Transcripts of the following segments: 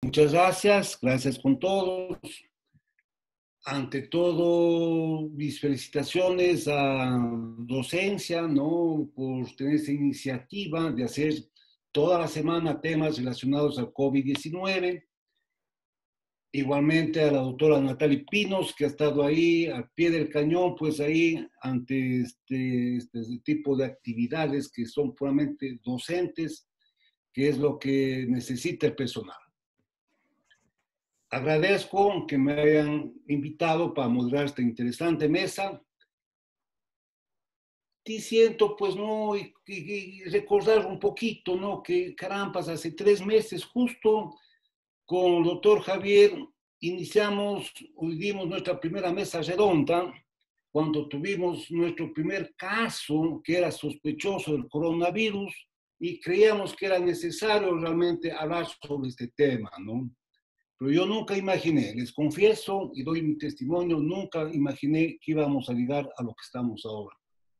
Muchas gracias, gracias con todos. Ante todo, mis felicitaciones a docencia, ¿no? Por tener esa iniciativa de hacer toda la semana temas relacionados al COVID-19. Igualmente a la doctora Natalie Pinos, que ha estado ahí al pie del cañón, pues ahí ante este tipo de actividades que son puramente docentes, que es lo que necesita el personal. Agradezco que me hayan invitado para moderar esta interesante mesa. Y siento, pues, ¿no? Y recordar un poquito, ¿no? Que carambas, hace 3 meses justo con el doctor Javier iniciamos, hoy dimos nuestra primera mesa redonda, cuando tuvimos nuestro primer caso que era sospechoso del coronavirus y creíamos que era necesario realmente hablar sobre este tema, ¿no? Pero yo nunca imaginé, les confieso y doy mi testimonio, nunca imaginé que íbamos a llegar a lo que estamos ahora.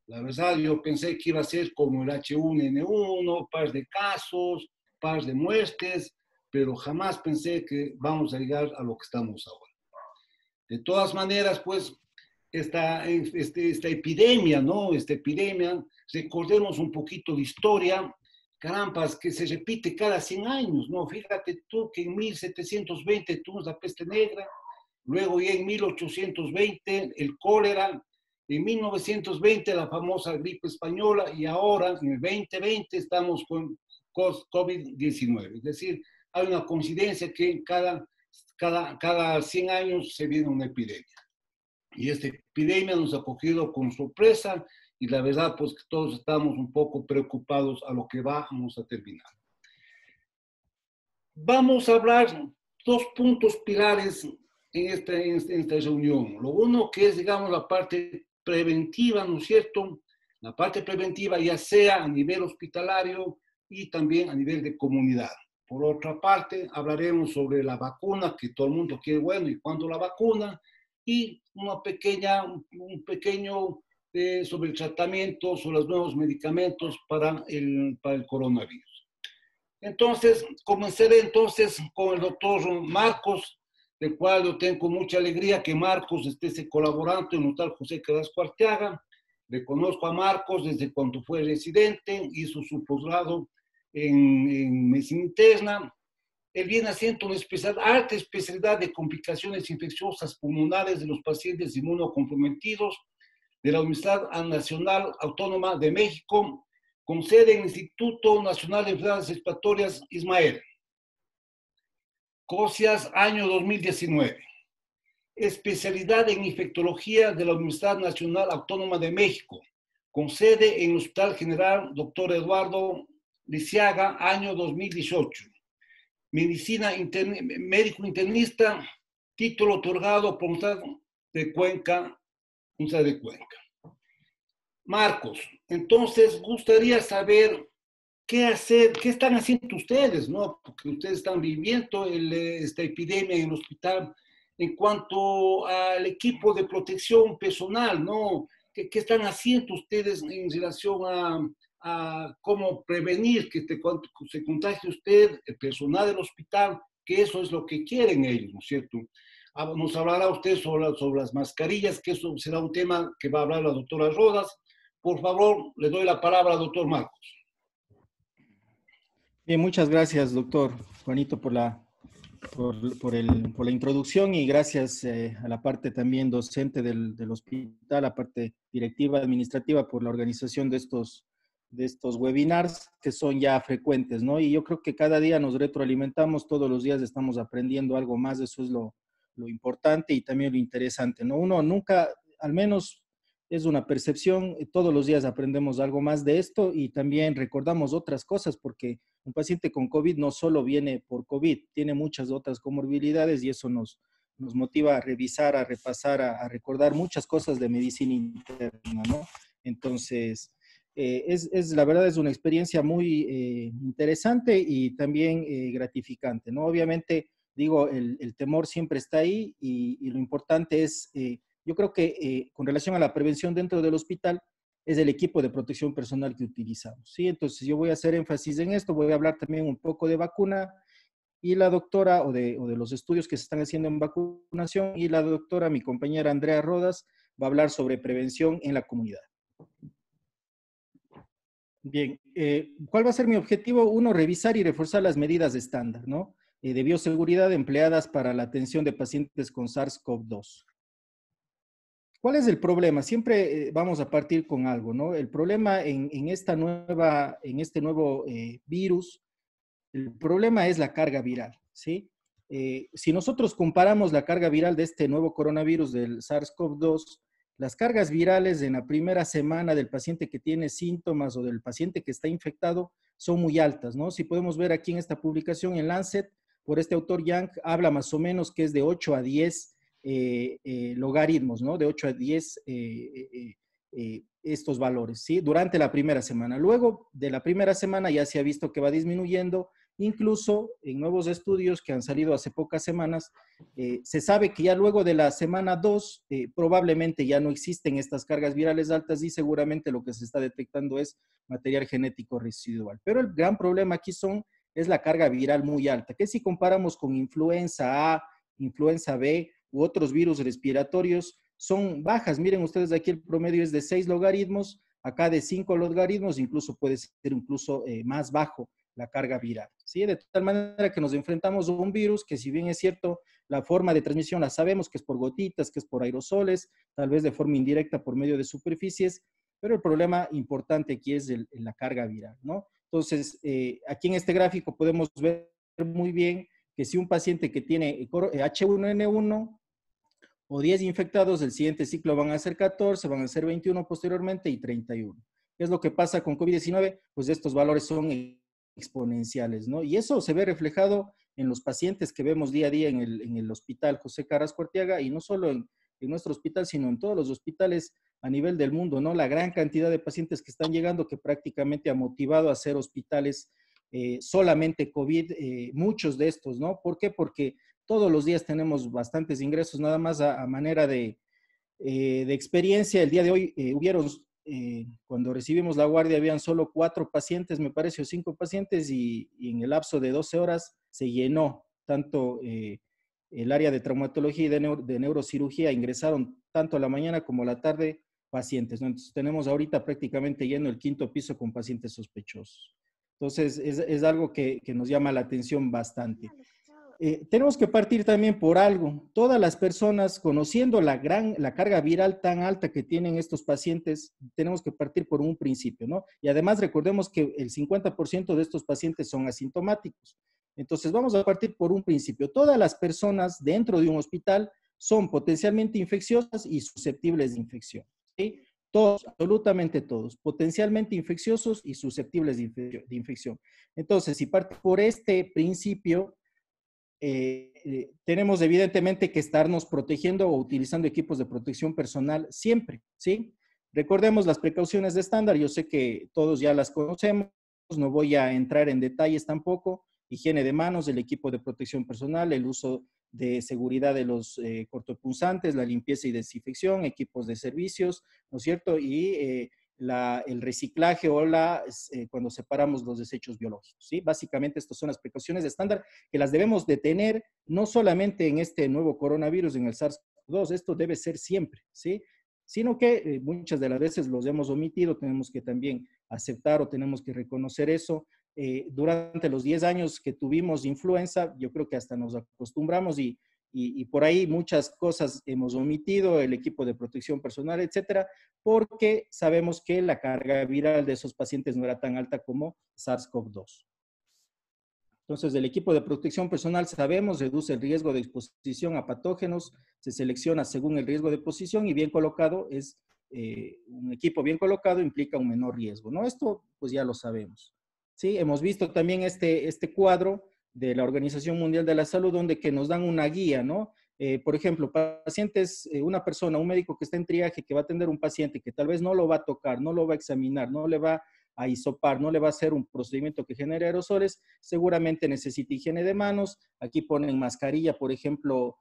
La verdad, yo pensé que iba a ser como el H1N1, par de casos, par de muertes, pero jamás pensé que vamos a llegar a lo que estamos ahora. De todas maneras, pues, esta epidemia, ¿no? Esta epidemia, recordemos un poquito de historia, carampas, que se repite cada 100 años, ¿no? Fíjate tú que en 1720 tuvimos la peste negra, luego ya en 1820 el cólera, en 1920 la famosa gripe española y ahora en el 2020 estamos con COVID-19. Es decir, hay una coincidencia que cada 100 años se viene una epidemia. Y esta epidemia nos ha cogido con sorpresa y la verdad pues que todos estamos un poco preocupados a lo que vamos a terminar. Vamos a hablar dos puntos pilares en esta reunión. Lo uno que es, digamos, la parte preventiva, ¿no es cierto? La parte preventiva ya sea a nivel hospitalario y también a nivel de comunidad. Por otra parte, hablaremos sobre la vacuna, que todo el mundo quiere, bueno, ¿y cuándo la vacuna? Y un pequeño sobre el tratamiento, sobre los nuevos medicamentos para el coronavirus. Entonces, comenzaré entonces con el doctor Marcos, del cual yo tengo mucha alegría que Marcos esté ese colaborante, el doctor José Carrasco Arteaga. Le conozco a Marcos desde cuando fue residente, hizo su posgrado en medicina interna. Él viene haciendo una alta especialidad de complicaciones infecciosas pulmonares de los pacientes inmunocomprometidos de la Universidad Nacional Autónoma de México, con sede en el Instituto Nacional de Enfermedades Respiratorias Ismael. COSIAS, año 2019. Especialidad en infectología de la Universidad Nacional Autónoma de México, con sede en el Hospital General Dr. Eduardo Lisiaga, año 2018. Medicina médico internista, título otorgado por Universidad de Cuenca, Universidad de Cuenca. Marcos, entonces gustaría saber qué hacer, qué están haciendo ustedes, ¿no? Porque ustedes están viviendo esta epidemia en el hospital en cuanto al equipo de protección personal, ¿no? ¿Qué están haciendo ustedes en relación a cómo prevenir que se contagie usted, el personal del hospital, que eso es lo que quieren ellos, ¿no es cierto? Nos hablará usted sobre las mascarillas, que eso será un tema que va a hablar la doctora Rodas. Por favor, le doy la palabra al doctor Marcos. Bien, muchas gracias, doctor Juanito, por la introducción y gracias a la parte también docente del hospital, la parte directiva, administrativa, por la organización de estos webinars que son ya frecuentes, ¿no? Y yo creo que cada día nos retroalimentamos, todos los días estamos aprendiendo algo más, eso es lo importante y también lo interesante, ¿no? Uno nunca, al menos es una percepción, todos los días aprendemos algo más de esto y también recordamos otras cosas porque un paciente con COVID no solo viene por COVID, tiene muchas otras comorbilidades y eso nos motiva a revisar, a repasar, a recordar muchas cosas de medicina interna, ¿no? Entonces, la verdad es una experiencia muy interesante y también gratificante, ¿no? Obviamente, digo, el temor siempre está ahí y lo importante es, yo creo que con relación a la prevención dentro del hospital, es el equipo de protección personal que utilizamos, ¿sí? Entonces yo voy a hacer énfasis en esto, voy a hablar también un poco de vacuna y la doctora, o de los estudios que se están haciendo en vacunación, y la doctora, mi compañera Andrea Rodas, va a hablar sobre prevención en la comunidad. Bien, ¿cuál va a ser mi objetivo? Uno, revisar y reforzar las medidas de estándar, ¿no? De bioseguridad empleadas para la atención de pacientes con SARS-CoV-2. ¿Cuál es el problema? Siempre vamos a partir con algo, ¿no? El problema en este nuevo virus, el problema es la carga viral, ¿sí? Si nosotros comparamos la carga viral de este nuevo coronavirus del SARS-CoV-2, las cargas virales en la primera semana del paciente que tiene síntomas o del paciente que está infectado son muy altas, ¿no? Si podemos ver aquí en esta publicación en Lancet, por este autor Yang, habla más o menos que es de 8 a 10 logaritmos, ¿no? De 8 a 10 estos valores, ¿sí? Durante la primera semana. Luego de la primera semana ya se ha visto que va disminuyendo. Incluso en nuevos estudios que han salido hace pocas semanas, se sabe que ya luego de la semana 2 probablemente ya no existen estas cargas virales altas y seguramente lo que se está detectando es material genético residual. Pero el gran problema aquí es la carga viral muy alta, que si comparamos con influenza A, influenza B u otros virus respiratorios, son bajas. Miren ustedes, aquí el promedio es de 6 logaritmos, acá de 5 logaritmos, incluso puede ser incluso más bajo la carga viral, ¿sí? De tal manera que nos enfrentamos a un virus que, si bien es cierto, la forma de transmisión la sabemos, que es por gotitas, que es por aerosoles, tal vez de forma indirecta por medio de superficies, pero el problema importante aquí es la carga viral, ¿no? Entonces, aquí en este gráfico podemos ver muy bien que si un paciente que tiene H1N1 o 10 infectados, el siguiente ciclo van a ser 14, van a ser 21 posteriormente y 31. ¿Qué es lo que pasa con COVID-19? Pues estos valores son exponenciales, ¿no? Y eso se ve reflejado en los pacientes que vemos día a día en el hospital José Carrasco Arteaga, y no solo en nuestro hospital, sino en todos los hospitales a nivel del mundo, ¿no? La gran cantidad de pacientes que están llegando, que prácticamente ha motivado a hacer hospitales solamente COVID, muchos de estos, ¿no? ¿Por qué? Porque todos los días tenemos bastantes ingresos. Nada más a manera de experiencia. El día de hoy cuando recibimos la guardia, habían solo 4 pacientes, me parece, o 5 pacientes, y en el lapso de 12 horas se llenó tanto el área de traumatología y de neurocirugía. Ingresaron tanto a la mañana como a la tarde pacientes, ¿no? Entonces tenemos ahorita prácticamente lleno el 5.º piso con pacientes sospechosos. Entonces es algo que nos llama la atención bastante. Tenemos que partir también por algo. Todas las personas, conociendo la carga viral tan alta que tienen estos pacientes, tenemos que partir por un principio, ¿no? Y además recordemos que el 50% de estos pacientes son asintomáticos. Entonces vamos a partir por un principio. Todas las personas dentro de un hospital son potencialmente infecciosas y susceptibles de infección, ¿sí? Todos, absolutamente todos, potencialmente infecciosos y susceptibles de infección. Entonces, si parte por este principio, tenemos evidentemente que estarnos protegiendo o utilizando equipos de protección personal siempre, ¿sí? Recordemos las precauciones de estándar. Yo sé que todos ya las conocemos, no voy a entrar en detalles tampoco. Higiene de manos, el equipo de protección personal, el uso de seguridad de los cortopunzantes, la limpieza y desinfección, equipos de servicios, ¿no es cierto? Y el reciclaje o cuando separamos los desechos biológicos, ¿sí? Básicamente estas son las precauciones de estándar que las debemos de tener, no solamente en este nuevo coronavirus, en el SARS-CoV-2, esto debe ser siempre, ¿sí? Sino que muchas de las veces los hemos omitido. Tenemos que también aceptar o tenemos que reconocer eso. Durante los 10 años que tuvimos influenza, yo creo que hasta nos acostumbramos y por ahí muchas cosas hemos omitido, el equipo de protección personal, etcétera, porque sabemos que la carga viral de esos pacientes no era tan alta como SARS-CoV-2. Entonces, el equipo de protección personal, sabemos, reduce el riesgo de exposición a patógenos, se selecciona según el riesgo de exposición, y bien colocado un equipo bien colocado implica un menor riesgo, ¿no? Esto pues ya lo sabemos. Sí, hemos visto también este cuadro de la Organización Mundial de la Salud, donde que nos dan una guía, ¿no? Por ejemplo, pacientes, una persona, un médico que está en triaje, que va a atender un paciente que tal vez no lo va a tocar, no lo va a examinar, no le va a hisopar, no le va a hacer un procedimiento que genere aerosoles, seguramente necesita higiene de manos. Aquí ponen mascarilla, por ejemplo,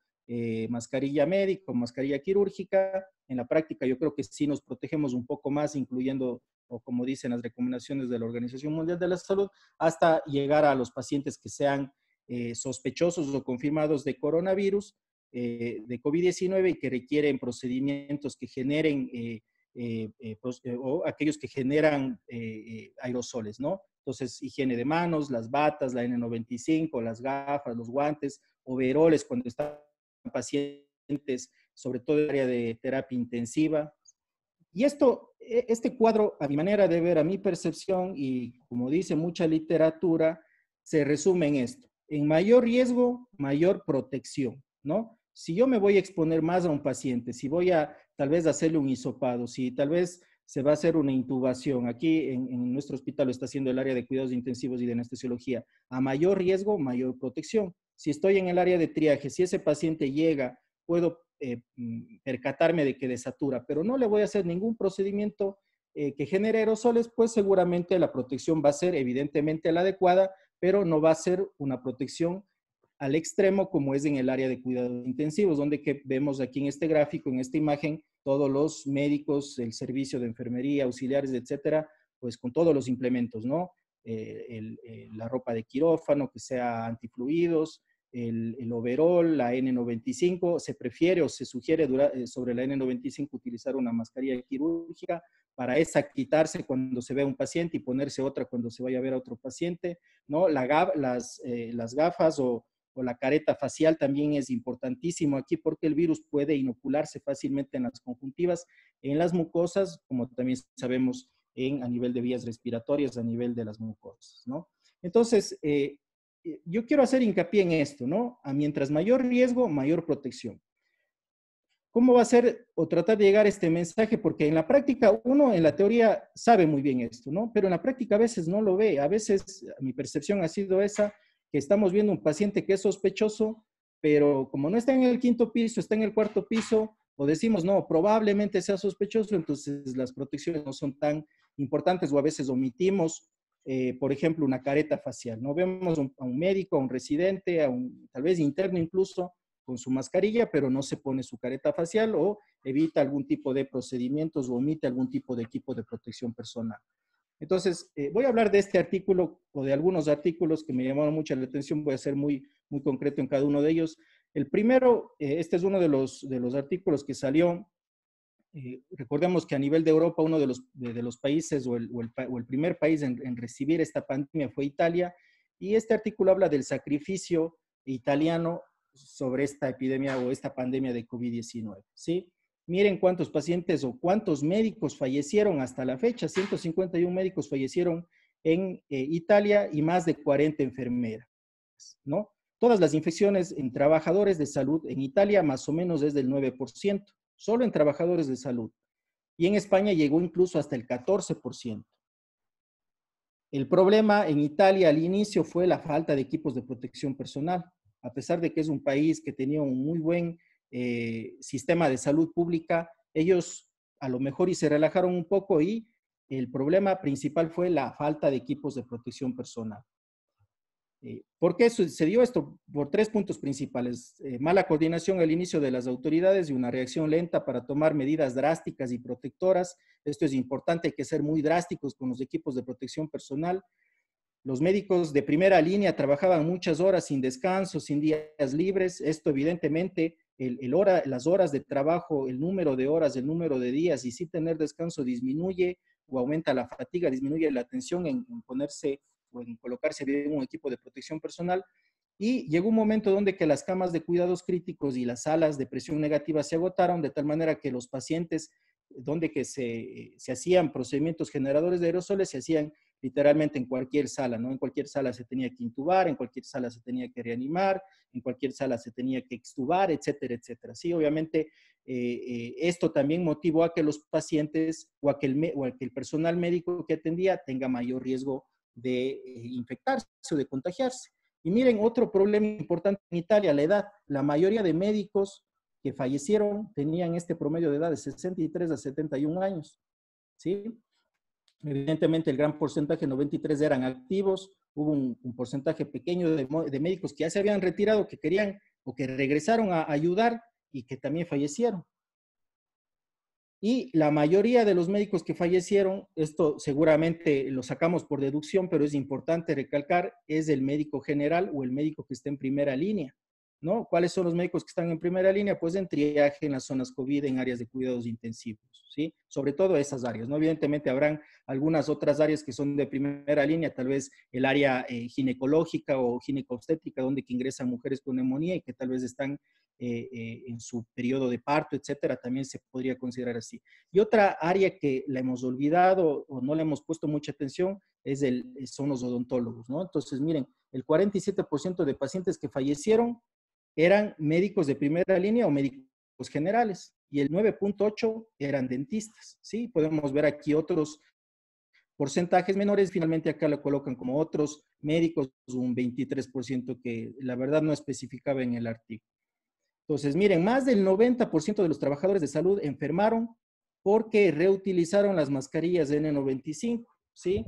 mascarilla médica, mascarilla quirúrgica. En la práctica yo creo que sí nos protegemos un poco más, incluyendo, o como dicen las recomendaciones de la Organización Mundial de la Salud, hasta llegar a los pacientes que sean sospechosos o confirmados de coronavirus, de COVID-19 y que requieren procedimientos que generen, o aquellos que generan aerosoles, ¿no? Entonces, higiene de manos, las batas, la N95, las gafas, los guantes, overoles cuando están pacientes, sobre todo en el área de terapia intensiva. Y este cuadro, a mi manera de ver, a mi percepción, y como dice mucha literatura, se resume en esto. En mayor riesgo, mayor protección, ¿no? Si yo me voy a exponer más a un paciente, si voy a tal vez hacerle un hisopado, si tal vez se va a hacer una intubación, aquí en nuestro hospital lo está haciendo el área de cuidados intensivos y de anestesiología, a mayor riesgo, mayor protección. Si estoy en el área de triaje, si ese paciente llega, puedo percatarme de que desatura, pero no le voy a hacer ningún procedimiento que genere aerosoles, pues seguramente la protección va a ser evidentemente la adecuada, pero no va a ser una protección al extremo como es en el área de cuidados intensivos, donde que vemos aquí en este gráfico, en esta imagen, todos los médicos, el servicio de enfermería, auxiliares, etcétera, pues con todos los implementos, ¿no? La ropa de quirófano, que sea antifluidos, el overall, la N95, se prefiere o se sugiere sobre la N95 utilizar una mascarilla quirúrgica para esa quitarse cuando se ve a un paciente y ponerse otra cuando se vaya a ver a otro paciente, ¿no? Las gafas o la careta facial también es importantísimo aquí porque el virus puede inocularse fácilmente en las conjuntivas, en las mucosas, como también sabemos a nivel de vías respiratorias, a nivel de las mucosas, ¿no? Entonces, yo quiero hacer hincapié en esto, ¿no? A mientras mayor riesgo, mayor protección. ¿Cómo va a ser o tratar de llegar a este mensaje? Porque en la práctica, uno en la teoría sabe muy bien esto, ¿no? Pero en la práctica a veces no lo ve. A veces mi percepción ha sido esa, que estamos viendo un paciente que es sospechoso, pero como no está en el quinto piso, está en el cuarto piso, o decimos, no, probablemente sea sospechoso, entonces las protecciones no son tan importantes o a veces omitimos, por ejemplo, una careta facial. No vemos a un médico, a un residente, tal vez interno incluso, con su mascarilla, pero no se pone su careta facial o evita algún tipo de procedimientos o omite algún tipo de equipo de protección personal. Entonces, voy a hablar de este artículo o de algunos artículos que me llamaron mucho la atención. Voy a ser muy concreto en cada uno de ellos. El primero, este es uno de los artículos que salió. Recordemos que a nivel de Europa, uno de los países o el primer país en recibir esta pandemia fue Italia. Y este artículo habla del sacrificio italiano sobre esta epidemia o esta pandemia de COVID-19, ¿sí? Miren cuántos pacientes o cuántos médicos fallecieron hasta la fecha. 151 médicos fallecieron en Italia y más de 40 enfermeras, ¿no? Todas las infecciones en trabajadores de salud en Italia más o menos es del 9%, solo en trabajadores de salud. Y en España llegó incluso hasta el 14%. El problema en Italia al inicio fue la falta de equipos de protección personal. A pesar de que es un país que tenía un muy buen sistema de salud pública, ellos a lo mejor y se relajaron un poco y el problema principal fue la falta de equipos de protección personal. ¿Por qué sucedió esto? Por 3 puntos principales. Mala coordinación al inicio de las autoridades y una reacción lenta para tomar medidas drásticas y protectoras. Esto es importante, hay que ser muy drásticos con los equipos de protección personal. Los médicos de primera línea trabajaban muchas horas sin descanso, sin días libres. Esto evidentemente, las horas de trabajo, el número de horas, el número de días y sin tener descanso disminuye o aumenta la fatiga, disminuye la atención en ponerse o en colocarse bien un equipo de protección personal. Y llegó un momento donde que las camas de cuidados críticos y las salas de presión negativa se agotaron, de tal manera que los pacientes donde que se hacían procedimientos generadores de aerosoles se hacían literalmente en cualquier sala, ¿no? En cualquier sala se tenía que intubar, en cualquier sala se tenía que reanimar, en cualquier sala se tenía que extubar, etcétera, etcétera. Sí, obviamente esto también motivó a que los pacientes o a que el personal médico que atendía tenga mayor riesgo de infectarse o de contagiarse. Y miren, otro problema importante en Italia, la edad. La mayoría de médicos que fallecieron tenían este promedio de edad de 63 a 71 años, ¿sí? Evidentemente el gran porcentaje, 93, eran activos. Hubo un porcentaje pequeño de médicos que ya se habían retirado, que querían o que regresaron a ayudar y que también fallecieron. Y la mayoría de los médicos que fallecieron, esto seguramente lo sacamos por deducción, pero es importante recalcar, es el médico general o el médico que está en primera línea, ¿no? ¿Cuáles son los médicos que están en primera línea? Pues en triaje, en las zonas COVID, en áreas de cuidados intensivos, ¿sí? Sobre todo esas áreas, ¿no? Evidentemente habrán algunas otras áreas que son de primera línea, tal vez el área ginecológica o ginecobstétrica, donde que ingresan mujeres con neumonía y que tal vez están en su periodo de parto, etcétera, también se podría considerar así. Y otra área que la hemos olvidado o no le hemos puesto mucha atención son los odontólogos, ¿no? Entonces, miren, el 47% de pacientes que fallecieron eran médicos de primera línea o médicos generales y el 9.8 eran dentistas, ¿sí? Podemos ver aquí otros porcentajes menores, finalmente acá lo colocan como otros médicos, un 23% que la verdad no especificaba en el artículo. Entonces, miren, más del 90% de los trabajadores de salud enfermaron porque reutilizaron las mascarillas N95, ¿sí?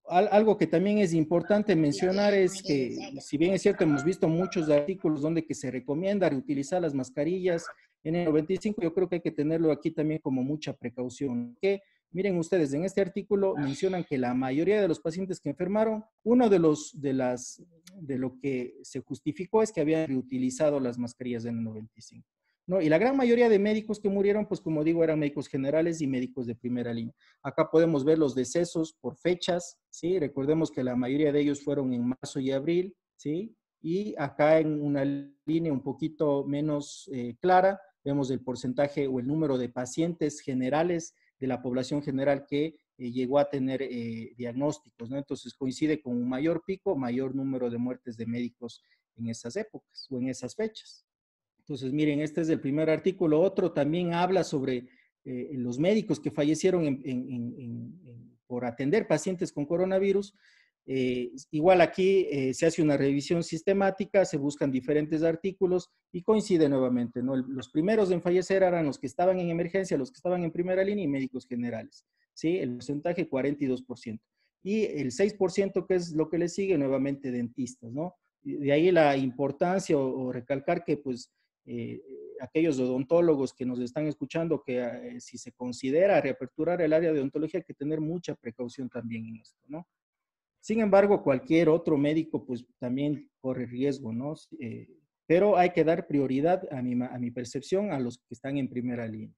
Algo que también es importante mencionar es que, si bien es cierto, hemos visto muchos artículos donde que se recomienda reutilizar las mascarillas N95, yo creo que hay que tenerlo aquí también como mucha precaución. Que miren ustedes, en este artículo mencionan que la mayoría de los pacientes que enfermaron, uno de lo que se justificó es que habían reutilizado las mascarillas N95. ¿No? Y la gran mayoría de médicos que murieron, pues como digo, eran médicos generales y médicos de primera línea. Acá podemos ver los decesos por fechas, ¿sí? Recordemos que la mayoría de ellos fueron en marzo y abril, ¿sí? Y acá en una línea un poquito menos clara, vemos el porcentaje o el número de pacientes generales de la población general que llegó a tener diagnósticos, ¿no? Entonces coincide con un mayor pico, mayor número de muertes de médicos en esas épocas o en esas fechas. Entonces, miren, este es el primer artículo. Otro también habla sobre los médicos que fallecieron por atender pacientes con coronavirus. Igual aquí se hace una revisión sistemática, se buscan diferentes artículos y coincide nuevamente, ¿no? Los primeros en fallecer eran los que estaban en emergencia, los que estaban en primera línea y médicos generales, ¿sí? El porcentaje 42%. Y el 6% que es lo que le sigue, nuevamente dentistas, ¿no? De ahí la importancia o recalcar que pues aquellos odontólogos que nos están escuchando, que si se considera reaperturar el área de odontología, hay que tener mucha precaución también en esto, ¿no? Sin embargo, cualquier otro médico, pues también corre riesgo, ¿no? Pero hay que dar prioridad, a mi percepción, a los que están en primera línea.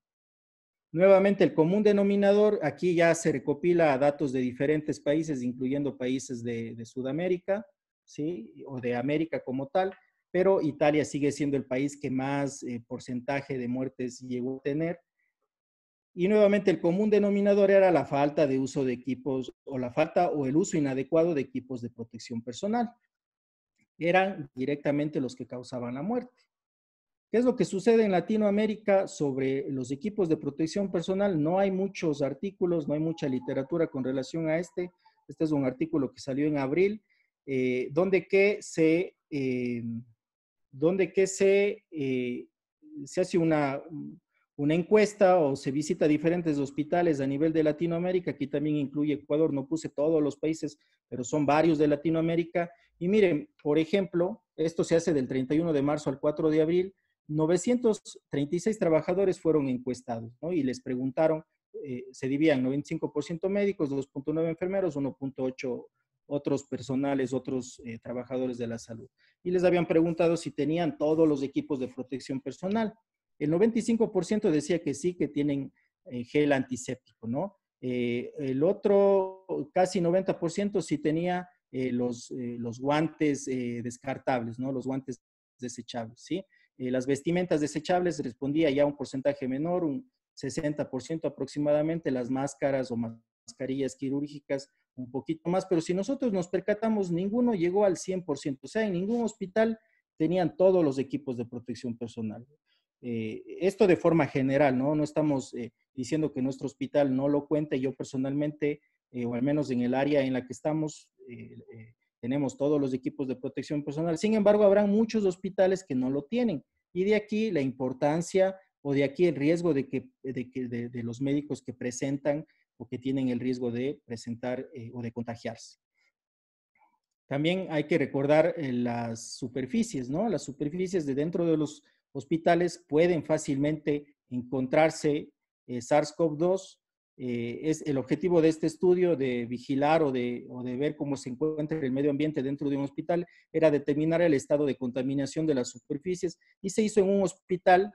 Nuevamente, el común denominador, aquí ya se recopila datos de diferentes países, incluyendo países de Sudamérica, ¿sí? O de América como tal, pero Italia sigue siendo el país que más porcentaje de muertes llegó a tener. Y nuevamente el común denominador era la falta de uso de equipos o la falta o el uso inadecuado de equipos de protección personal. Eran directamente los que causaban la muerte. ¿Qué es lo que sucede en Latinoamérica sobre los equipos de protección personal? No hay muchos artículos, no hay mucha literatura con relación a este. Este es un artículo que salió en abril, donde que se hace una encuesta o se visita diferentes hospitales a nivel de Latinoamérica. Aquí también incluye Ecuador, no puse todos los países, pero son varios de Latinoamérica. Y miren, por ejemplo, esto se hace del 31 de marzo al 4 de abril. 936 trabajadores fueron encuestados, ¿no? Y les preguntaron, se dividían 95% médicos, 2.9 enfermeros, 1.8 otros personales, otros trabajadores de la salud. Y les habían preguntado si tenían todos los equipos de protección personal. El 95% decía que sí, que tienen gel antiséptico, ¿no? El otro, casi 90%, sí tenía los guantes descartables, ¿no? Los guantes desechables, ¿sí? Las vestimentas desechables respondía ya un porcentaje menor, un 60% aproximadamente, las máscaras o mascarillas quirúrgicas un poquito más, pero si nosotros nos percatamos, ninguno llegó al 100%, o sea, en ningún hospital tenían todos los equipos de protección personal. Esto de forma general, ¿no? No estamos diciendo que nuestro hospital no lo cuente. Yo personalmente, o al menos en el área en la que estamos, tenemos todos los equipos de protección personal. Sin embargo, habrá muchos hospitales que no lo tienen. Y de aquí la importancia o de aquí el riesgo de los médicos que presentan o que tienen el riesgo de presentar o de contagiarse. También hay que recordar las superficies, ¿no? Las superficies de dentro de los hospitales pueden fácilmente encontrarse SARS-CoV-2. Es el objetivo de este estudio de vigilar o de ver cómo se encuentra el medio ambiente dentro de un hospital era determinar el estado de contaminación de las superficies y se hizo en un hospital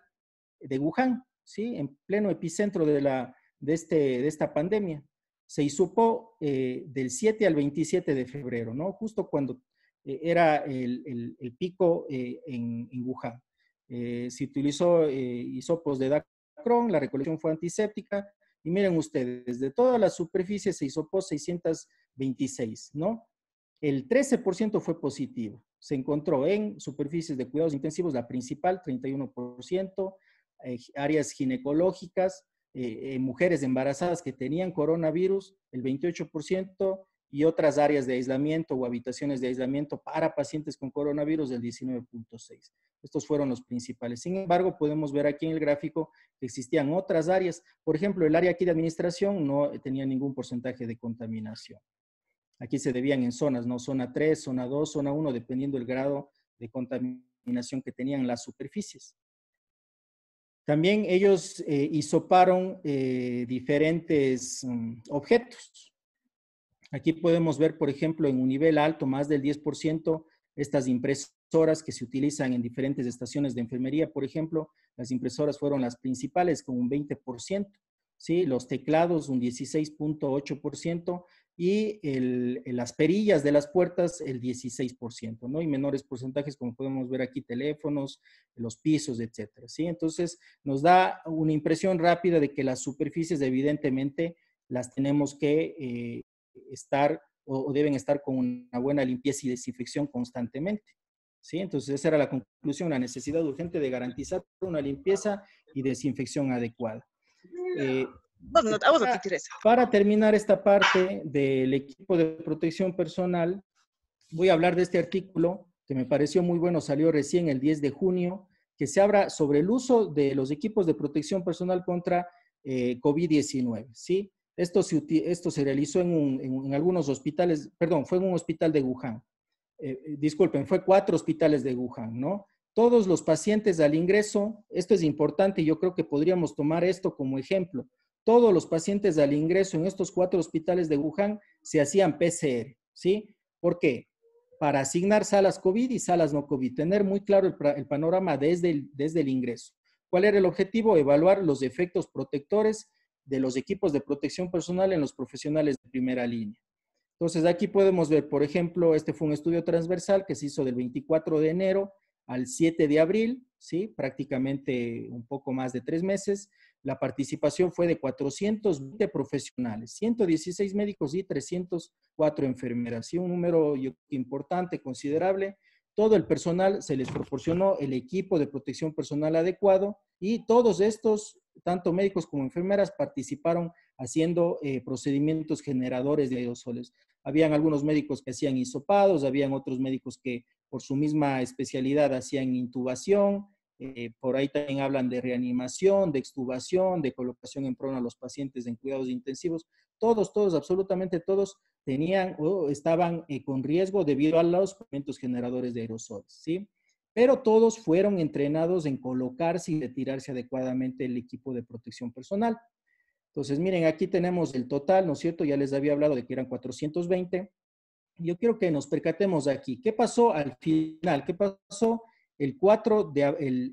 de Wuhan, ¿sí? En pleno epicentro de esta pandemia. Se hisopó del 7 al 27 de febrero, ¿no? Justo cuando era el pico en Wuhan. Se utilizó hisopos de Dacron, la recolección fue antiséptica, y miren ustedes, de todas las superficies se hisopó 626, ¿no? El 13% fue positivo. Se encontró en superficies de cuidados intensivos, la principal, 31%, áreas ginecológicas, mujeres embarazadas que tenían coronavirus, el 28%, y otras áreas de aislamiento o habitaciones de aislamiento para pacientes con coronavirus del 19.6%. Estos fueron los principales. Sin embargo, podemos ver aquí en el gráfico que existían otras áreas. Por ejemplo, el área aquí de administración no tenía ningún porcentaje de contaminación. Aquí se debían en zonas, ¿no? Zona 3, zona 2, zona 1, dependiendo del grado de contaminación que tenían las superficies. También ellos hisoparon diferentes objetos. Aquí podemos ver, por ejemplo, en un nivel alto, más del 10%, estas impresoras que se utilizan en diferentes estaciones de enfermería, por ejemplo, las impresoras fueron las principales con un 20%, ¿sí? Los teclados un 16.8% y las perillas de las puertas el 16%, ¿no? Y menores porcentajes, como podemos ver aquí, teléfonos, los pisos, etcétera, ¿sí? Entonces, nos da una impresión rápida de que las superficies, evidentemente, las tenemos que estar o deben estar con una buena limpieza y desinfección constantemente, ¿sí? Entonces, esa era la conclusión, la necesidad urgente de garantizar una limpieza y desinfección adecuada. Para terminar esta parte del equipo de protección personal, voy a hablar de este artículo que me pareció muy bueno, salió recién el 10 de junio, que se habla sobre el uso de los equipos de protección personal contra COVID-19, ¿sí? Esto se realizó en algunos hospitales, perdón, fue en un hospital de Wuhan. Disculpen, fue 4 hospitales de Wuhan, ¿no? Todos los pacientes al ingreso, esto es importante y yo creo que podríamos tomar esto como ejemplo. Todos los pacientes al ingreso en estos 4 hospitales de Wuhan se hacían PCR, ¿sí? ¿Por qué? Para asignar salas COVID y salas no COVID, tener muy claro el panorama desde el ingreso. ¿Cuál era el objetivo? Evaluar los efectos protectores de los equipos de protección personal en los profesionales de primera línea. Entonces, aquí podemos ver, por ejemplo, este fue un estudio transversal que se hizo del 24 de enero al 7 de abril, ¿sí? Prácticamente un poco más de 3 meses. La participación fue de 420 profesionales, 116 médicos y 304 enfermeras, ¿sí? Un número importante, considerable. Todo el personal se les proporcionó el equipo de protección personal adecuado y todos estos, tanto médicos como enfermeras, participaron haciendo procedimientos generadores de aerosoles. Habían algunos médicos que hacían hisopados, habían otros médicos que por su misma especialidad hacían intubación, por ahí también hablan de reanimación, de extubación, de colocación en prona a los pacientes en cuidados intensivos. Todos, absolutamente todos tenían o estaban con riesgo debido a los procedimientos generadores de aerosoles, ¿sí? Pero todos fueron entrenados en colocarse y retirarse adecuadamente el equipo de protección personal. Entonces, miren, aquí tenemos el total, ¿no es cierto? Ya les había hablado de que eran 420. Yo quiero que nos percatemos aquí. ¿Qué pasó al final? ¿Qué pasó el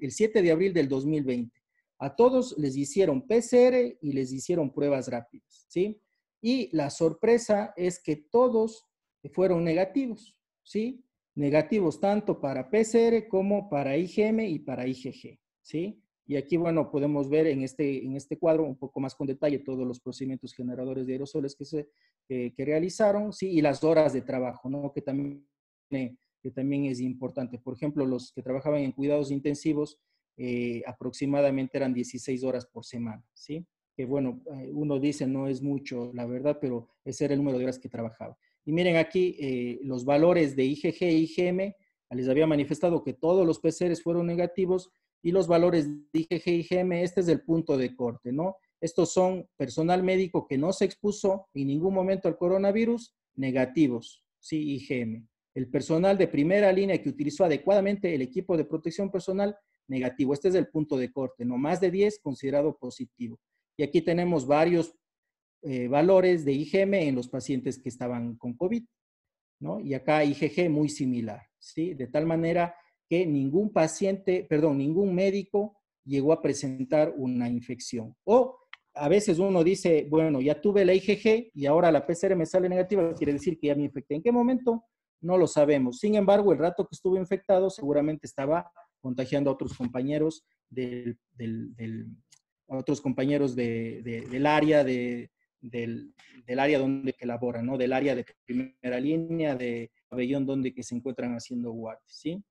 7 de abril del 2020? A todos les hicieron PCR y les hicieron pruebas rápidas, ¿sí? Y la sorpresa es que todos fueron negativos, ¿sí? Negativos tanto para PCR como para IgM y para IgG, ¿sí? Y aquí, bueno, podemos ver en este cuadro un poco más con detalle todos los procedimientos generadores de aerosoles que realizaron, ¿sí? Y las horas de trabajo, ¿no? Que también es importante. Por ejemplo, los que trabajaban en cuidados intensivos aproximadamente eran 16 horas por semana, ¿sí? Que bueno, uno dice no es mucho, la verdad, pero ese era el número de horas que trabajaba. Y miren aquí los valores de IgG e IgM, les había manifestado que todos los PCRs fueron negativos y los valores de IgG e IgM, este es el punto de corte, ¿no? Estos son personal médico que no se expuso en ningún momento al coronavirus, negativos, sí, IgM. El personal de primera línea que utilizó adecuadamente el equipo de protección personal, negativo. Este es el punto de corte, no más de 10 considerado positivo. Y aquí tenemos varios valores de IgM en los pacientes que estaban con COVID, ¿no? Y acá IgG muy similar, ¿sí? De tal manera que ningún paciente, perdón, ningún médico llegó a presentar una infección. O a veces uno dice, bueno, ya tuve la IgG y ahora la PCR me sale negativa, quiere decir que ya me infecté. ¿En qué momento? No lo sabemos. Sin embargo, el rato que estuve infectado seguramente estaba contagiando a otros compañeros a otros compañeros del área del área donde que laboran, ¿no? Del área de primera línea, de pabellón donde que se encuentran haciendo guardia, ¿sí?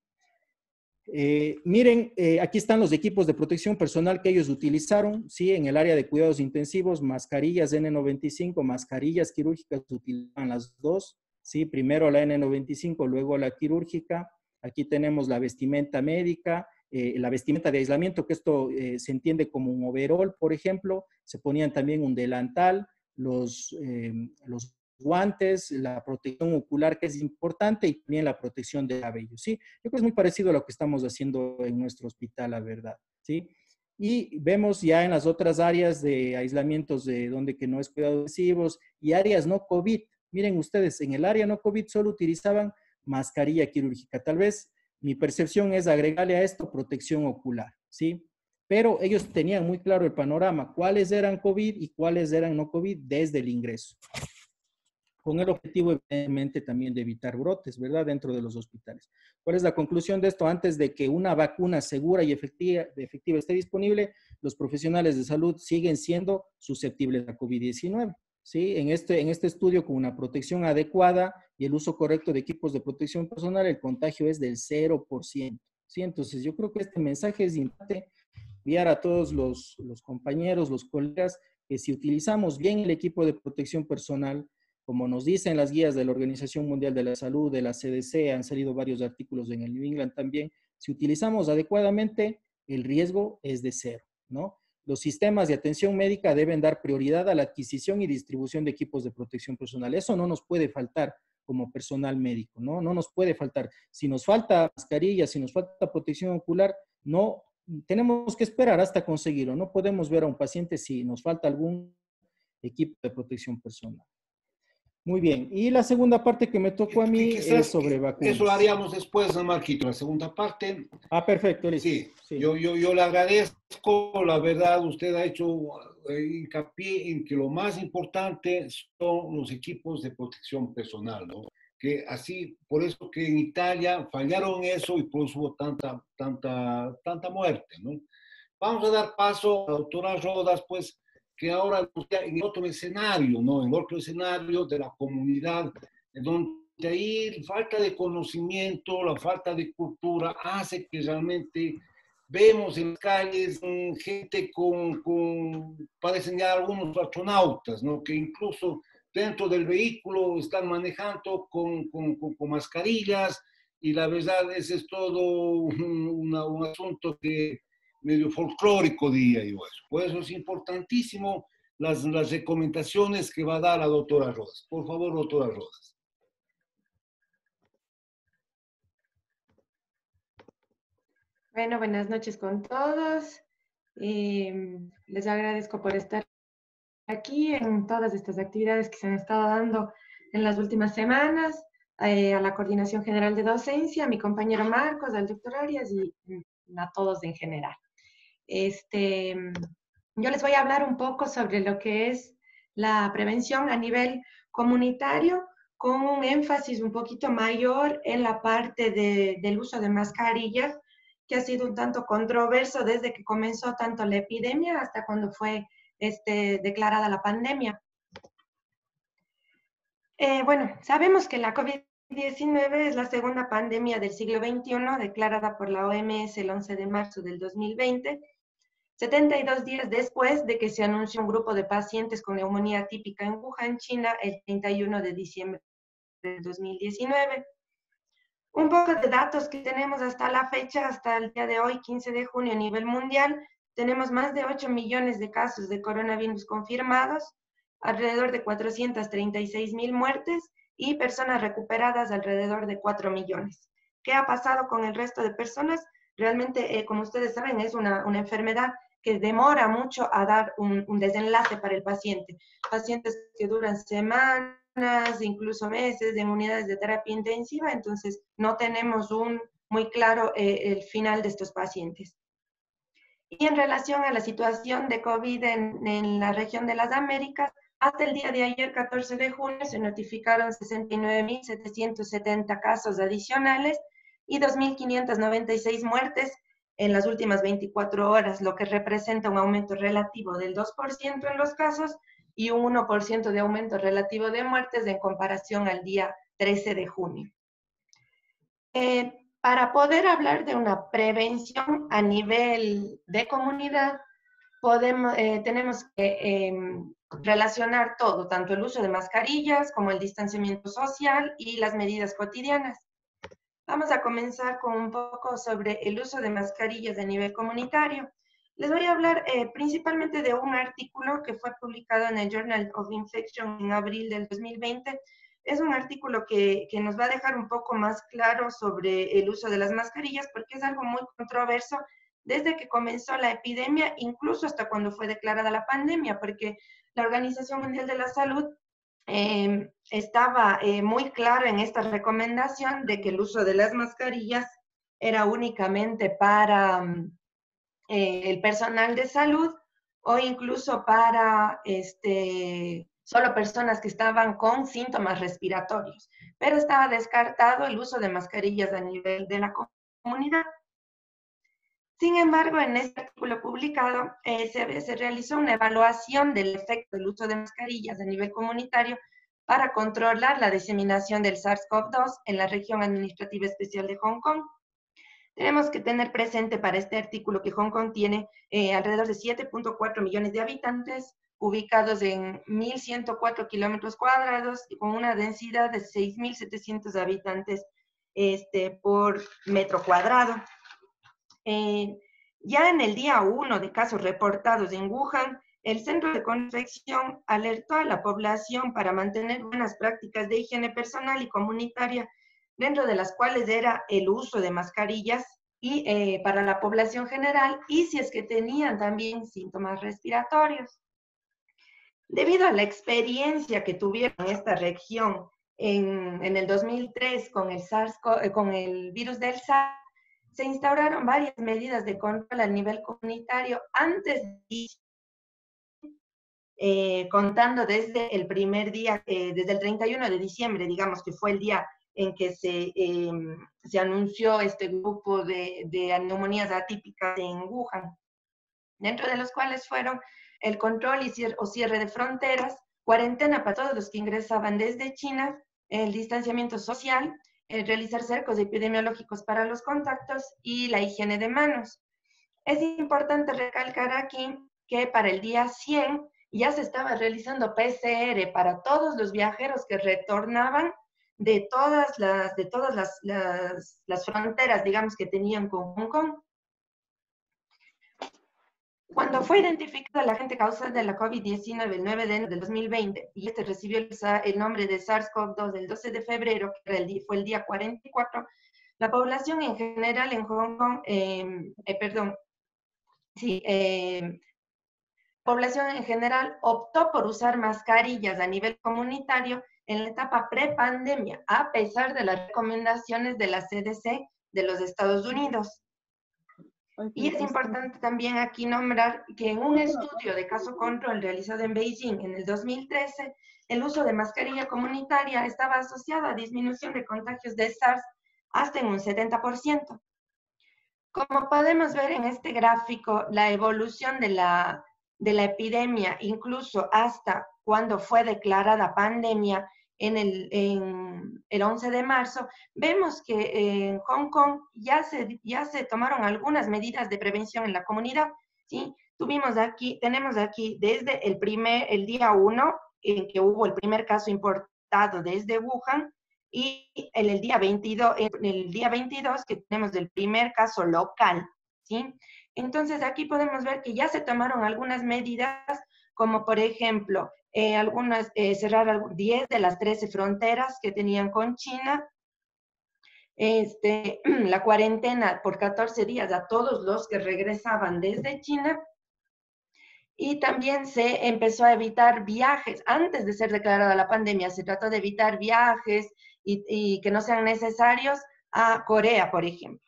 Miren, aquí están los equipos de protección personal que ellos utilizaron, ¿sí? En el área de cuidados intensivos, mascarillas N95, mascarillas quirúrgicas, utilizaban las dos, ¿sí? Primero la N95, luego la quirúrgica. Aquí tenemos la vestimenta médica, la vestimenta de aislamiento, que esto se entiende como un overol, por ejemplo. Se ponían también un delantal, los guantes, la protección ocular, que es importante, y también la protección de cabello, ¿sí? Yo creo que es muy parecido a lo que estamos haciendo en nuestro hospital, la verdad, ¿sí? Y vemos ya en las otras áreas de aislamientos de donde que no es cuidados intensivos y áreas no COVID. Miren ustedes, en el área no COVID solo utilizaban mascarilla quirúrgica. Tal vez mi percepción es agregarle a esto protección ocular, ¿sí? Pero ellos tenían muy claro el panorama, cuáles eran COVID y cuáles eran no COVID desde el ingreso, con el objetivo, evidentemente, también de evitar brotes, ¿verdad?, dentro de los hospitales. ¿Cuál es la conclusión de esto? Antes de que una vacuna segura y efectiva esté disponible, los profesionales de salud siguen siendo susceptibles a COVID-19. ¿Sí? En este estudio, con una protección adecuada y el uso correcto de equipos de protección personal, el contagio es del 0%. ¿Sí? Entonces, yo creo que este mensaje es importante enviar a todos los compañeros, los colegas, que si utilizamos bien el equipo de protección personal, como nos dicen las guías de la Organización Mundial de la Salud, de la CDC, han salido varios artículos en el New England también, si utilizamos adecuadamente, el riesgo es de cero, ¿no? Los sistemas de atención médica deben dar prioridad a la adquisición y distribución de equipos de protección personal. Eso no nos puede faltar como personal médico, ¿no? No nos puede faltar. Si nos falta mascarilla, si nos falta protección ocular, no tenemos que esperar hasta conseguirlo. No podemos ver a un paciente si nos falta algún equipo de protección personal. Muy bien. Y la segunda parte que me tocó a mí es sobre vacunas. Eso lo haríamos después, ¿no, Marquito? La segunda parte. Ah, perfecto, listo. Sí, sí. Yo le agradezco, la verdad, usted ha hecho hincapié en que lo más importante son los equipos de protección personal, ¿no? Que así, por eso que en Italia fallaron eso y por eso hubo tanta muerte, ¿no? Vamos a dar paso a la doctora Rodas, pues, que ahora en otro escenario, ¿no? En otro escenario de la comunidad, en donde ahí falta de conocimiento, la falta de cultura hace que realmente vemos en las calles gente parecen ya algunos astronautas, ¿no? Que incluso dentro del vehículo están manejando con mascarillas, y la verdad ese es todo un asunto que medio folclórico, diría yo eso. Por eso es importantísimo las recomendaciones que va a dar la doctora Rodas. Por favor, doctora Rodas. Bueno, buenas noches con todos. Les agradezco por estar aquí en todas estas actividades que se han estado dando en las últimas semanas, a la Coordinación General de Docencia, a mi compañero Marcos, al doctor Arias y a todos en general. Yo les voy a hablar un poco sobre lo que es la prevención a nivel comunitario, con un énfasis un poquito mayor en la parte del uso de mascarillas, que ha sido un tanto controverso desde que comenzó tanto la epidemia hasta cuando fue declarada la pandemia. Bueno, sabemos que la COVID-19 es la segunda pandemia del siglo XXI, declarada por la OMS el 11 de marzo del 2020, 72 días después de que se anunció un grupo de pacientes con neumonía típica en Wuhan, China, el 31 de diciembre del 2019. Un poco de datos que tenemos hasta la fecha, hasta el día de hoy, 15 de junio, a nivel mundial, tenemos más de 8 millones de casos de coronavirus confirmados, alrededor de 436,000 muertes y personas recuperadas alrededor de 4 millones. ¿Qué ha pasado con el resto de personas? realmente, como ustedes saben, es una enfermedad que demora mucho a dar un desenlace para el paciente. Pacientes que duran semanas, incluso meses en unidades de terapia intensiva, entonces no tenemos muy claro el final de estos pacientes. Y en relación a la situación de COVID en la región de las Américas, hasta el día de ayer, 14 de junio, se notificaron 69.770 casos adicionales y 2.596 muertes en las últimas 24 horas, lo que representa un aumento relativo del 2% en los casos y un 1% de aumento relativo de muertes en comparación al día 13 de junio. Para poder hablar de una prevención a nivel de comunidad, tenemos que relacionar todo, tanto el uso de mascarillas como el distanciamiento social y las medidas cotidianas. Vamos a comenzar con un poco sobre el uso de mascarillas a nivel comunitario. Les voy a hablar principalmente de un artículo que fue publicado en el Journal of Infection en abril del 2020. Es un artículo que nos va a dejar un poco más claro sobre el uso de las mascarillas, porque es algo muy controverso desde que comenzó la epidemia, incluso hasta cuando fue declarada la pandemia, porque la Organización Mundial de la Salud estaba muy claro en esta recomendación de que el uso de las mascarillas era únicamente para el personal de salud o incluso para solo personas que estaban con síntomas respiratorios, pero estaba descartado el uso de mascarillas a nivel de la comunidad. Sin embargo, en este artículo publicado se realizó una evaluación del efecto del uso de mascarillas a nivel comunitario para controlar la diseminación del SARS-CoV-2 en la región administrativa especial de Hong Kong. Tenemos que tener presente para este artículo que Hong Kong tiene alrededor de 7.4 millones de habitantes, ubicados en 1.104 kilómetros cuadrados y con una densidad de 6.700 habitantes por metro cuadrado. Ya en el día 1 de casos reportados en Wuhan, el Centro de Confección alertó a la población para mantener buenas prácticas de higiene personal y comunitaria, dentro de las cuales era el uso de mascarillas y para la población general, y si es que tenían también síntomas respiratorios. Debido a la experiencia que tuvieron en esta región en el 2003 con el virus del SARS, se instauraron varias medidas de control a nivel comunitario antes de contando desde el primer día, desde el 31 de diciembre, digamos que fue el día en que se anunció este grupo de neumonías atípicas en Wuhan, dentro de los cuales fueron el control o cierre de fronteras, cuarentena para todos los que ingresaban desde China, el distanciamiento social, el realizar cercos epidemiológicos para los contactos y la higiene de manos. Es importante recalcar aquí que para el día 100 ya se estaba realizando PCR para todos los viajeros que retornaban de todas las fronteras, digamos, que tenían con Hong Kong. Cuando fue identificada la agente causal de la COVID-19 el 9 de enero del 2020 y recibió el nombre de SARS-CoV-2 el 12 de febrero, que fue el día 44, la población en general en Hong Kong, población en general optó por usar mascarillas a nivel comunitario en la etapa prepandemia, a pesar de las recomendaciones de la CDC de los Estados Unidos. Y es importante también aquí nombrar que en un estudio de caso control realizado en Beijing en el 2013, el uso de mascarilla comunitaria estaba asociado a disminución de contagios de SARS hasta en un 70%. Como podemos ver en este gráfico, la evolución de la epidemia, incluso hasta cuando fue declarada pandemia en el 11 de marzo, vemos que en Hong Kong ya se tomaron algunas medidas de prevención en la comunidad, ¿sí? Tenemos aquí desde el día 1, en que hubo el primer caso importado desde Wuhan, y en el día 22 que tenemos el primer caso local, ¿sí? Entonces aquí podemos ver que ya se tomaron algunas medidas, como por ejemplo, cerrar 10 de las 13 fronteras que tenían con China, la cuarentena por 14 días a todos los que regresaban desde China. Y también se empezó a evitar viajes. Antes de ser declarada la pandemia, se trató de evitar viajes y que no sean necesarios a Corea, por ejemplo.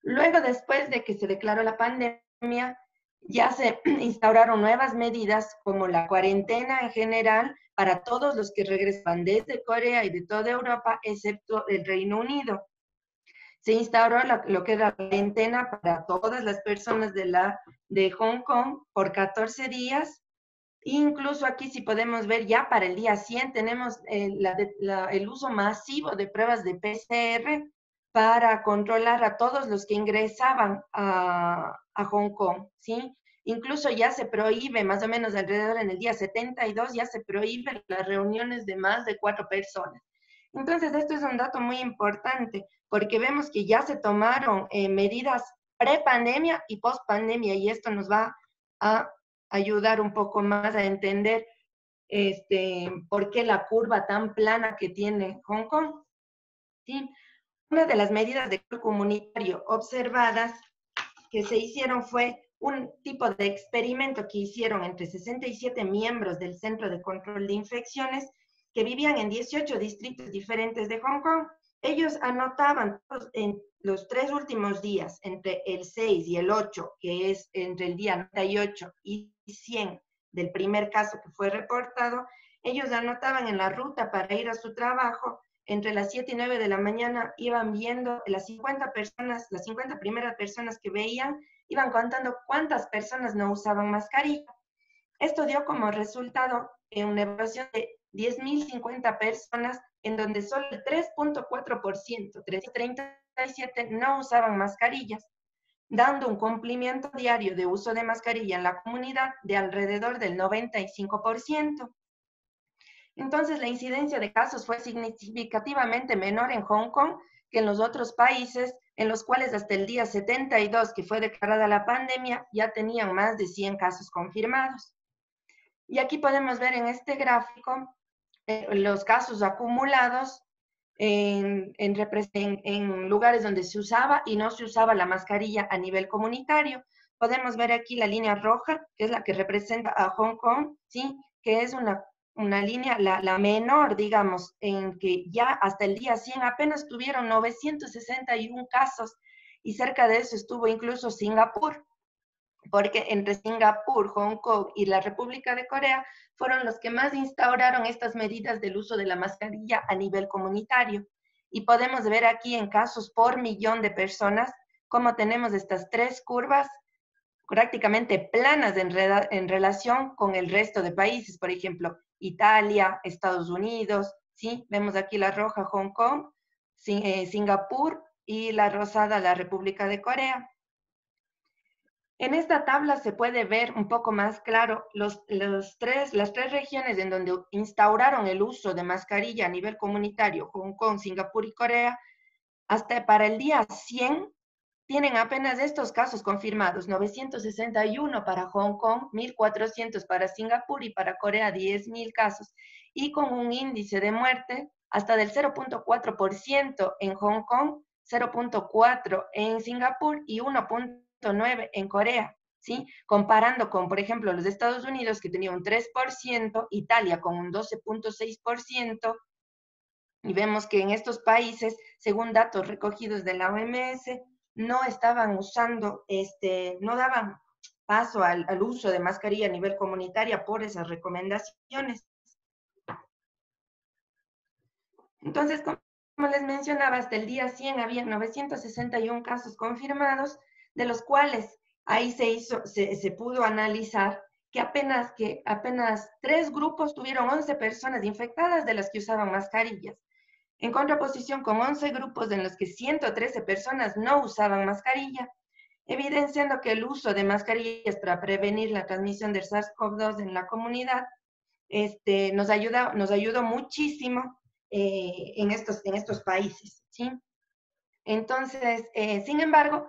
Luego, después de que se declaró la pandemia, ya se instauraron nuevas medidas como la cuarentena en general para todos los que regresan desde Corea y de toda Europa, excepto el Reino Unido. Se instauró lo que era la cuarentena para todas las personas de Hong Kong por 14 días. Incluso aquí, si podemos ver, ya para el día 100 tenemos el uso masivo de pruebas de PCR para controlar a todos los que ingresaban a Hong Kong, ¿sí? Incluso ya se prohíbe, más o menos alrededor en el día 72, ya se prohíben las reuniones de más de 4 personas. Entonces, esto es un dato muy importante, porque vemos que ya se tomaron medidas pre-pandemia y post-pandemia, y esto nos va a ayudar un poco más a entender por qué la curva tan plana que tiene Hong Kong. ¿Sí? Una de las medidas de control comunitario observadas que se hicieron fue un tipo de experimento que hicieron entre 67 miembros del Centro de Control de Infecciones que vivían en 18 distritos diferentes de Hong Kong. Ellos anotaban en los 3 últimos días, entre el 6 y el 8, que es entre el día 98 y 100 del primer caso que fue reportado, ellos anotaban en la ruta para ir a su trabajo, entre las 7 y 9 de la mañana iban viendo las 50 personas, las 50 primeras personas que veían, iban contando cuántas personas no usaban mascarilla. Esto dio como resultado una evaluación de 10.050 personas, en donde solo el 3.4%, 337, no usaban mascarillas, dando un cumplimiento diario de uso de mascarilla en la comunidad de alrededor del 95%. Entonces, la incidencia de casos fue significativamente menor en Hong Kong que en los otros países, en los cuales hasta el día 72, que fue declarada la pandemia, ya tenían más de 100 casos confirmados. Y aquí podemos ver en este gráfico los casos acumulados en lugares donde se usaba y no se usaba la mascarilla a nivel comunitario. Podemos ver aquí la línea roja, que es la que representa a Hong Kong, ¿sí? Que es una línea, la menor, digamos, en que ya hasta el día 100 apenas tuvieron 961 casos y cerca de eso estuvo incluso Singapur, porque entre Singapur, Hong Kong y la República de Corea fueron los que más instauraron estas medidas del uso de la mascarilla a nivel comunitario. Y podemos ver aquí en casos por millón de personas cómo tenemos estas 3 curvas prácticamente planas en relación con el resto de países, por ejemplo, Italia, Estados Unidos, ¿sí? Vemos aquí la roja Hong Kong, Singapur y la rosada la República de Corea. En esta tabla se puede ver un poco más claro las tres regiones en donde instauraron el uso de mascarilla a nivel comunitario, Hong Kong, Singapur y Corea, hasta para el día 100 tienen apenas estos casos confirmados, 961 para Hong Kong, 1.400 para Singapur y para Corea 10.000 casos, y con un índice de muerte hasta del 0.4% en Hong Kong, 0.4% en Singapur y 1.9% en Corea, ¿sí? Comparando con, por ejemplo, los Estados Unidos, que tenía un 3%, Italia con un 12.6%, y vemos que en estos países, según datos recogidos de la OMS, no estaban usando, no daban paso al uso de mascarilla a nivel comunitario por esas recomendaciones. Entonces, como les mencionaba, hasta el día 100 había 961 casos confirmados, de los cuales ahí se pudo analizar que apenas 3 grupos tuvieron 11 personas infectadas de las que usaban mascarillas, en contraposición con 11 grupos en los que 113 personas no usaban mascarilla, evidenciando que el uso de mascarillas para prevenir la transmisión del SARS-CoV-2 en la comunidad nos ayudó muchísimo en estos países, ¿sí? Entonces, sin embargo,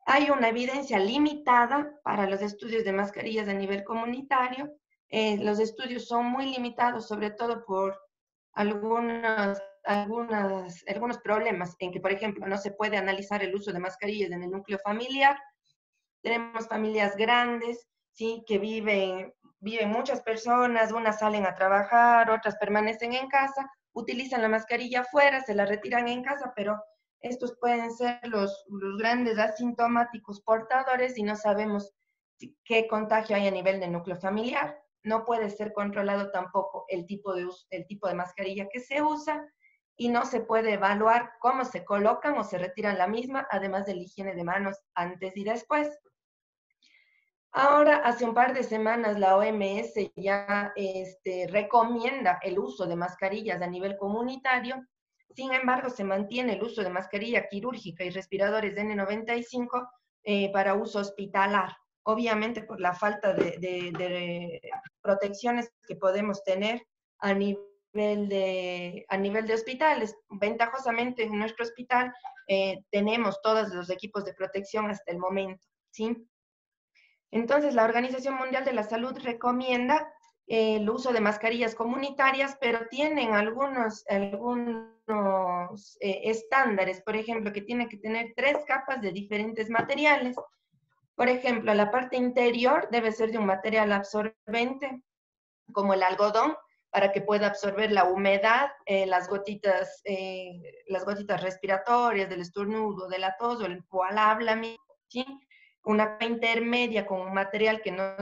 hay una evidencia limitada para los estudios de mascarillas a nivel comunitario. Los estudios son muy limitados, sobre todo por algunas algunos problemas en que, por ejemplo, no se puede analizar el uso de mascarillas en el núcleo familiar. Tenemos familias grandes, ¿sí? Que viven muchas personas, unas salen a trabajar, otras permanecen en casa, utilizan la mascarilla afuera, se la retiran en casa, pero estos pueden ser los grandes asintomáticos portadores y no sabemos qué contagio hay a nivel del núcleo familiar. No puede ser controlado tampoco el tipo de mascarilla que se usa y no se puede evaluar cómo se colocan o se retiran la misma, además de la higiene de manos antes y después. Ahora, hace un par de semanas, la OMS ya recomienda el uso de mascarillas a nivel comunitario. Sin embargo, se mantiene el uso de mascarilla quirúrgica y respiradores N95 para uso hospitalar. Obviamente, por la falta de protecciones que podemos tener a nivel de hospitales. Ventajosamente, en nuestro hospital tenemos todos los equipos de protección hasta el momento, ¿sí? Entonces, la Organización Mundial de la Salud recomienda el uso de mascarillas comunitarias, pero tienen algunos estándares, por ejemplo, que tienen que tener 3 capas de diferentes materiales. Por ejemplo, la parte interior debe ser de un material absorbente, como el algodón, para que pueda absorber la humedad, las gotitas respiratorias del estornudo, de la tos o al habla, ¿sí? Una capa intermedia con un material que no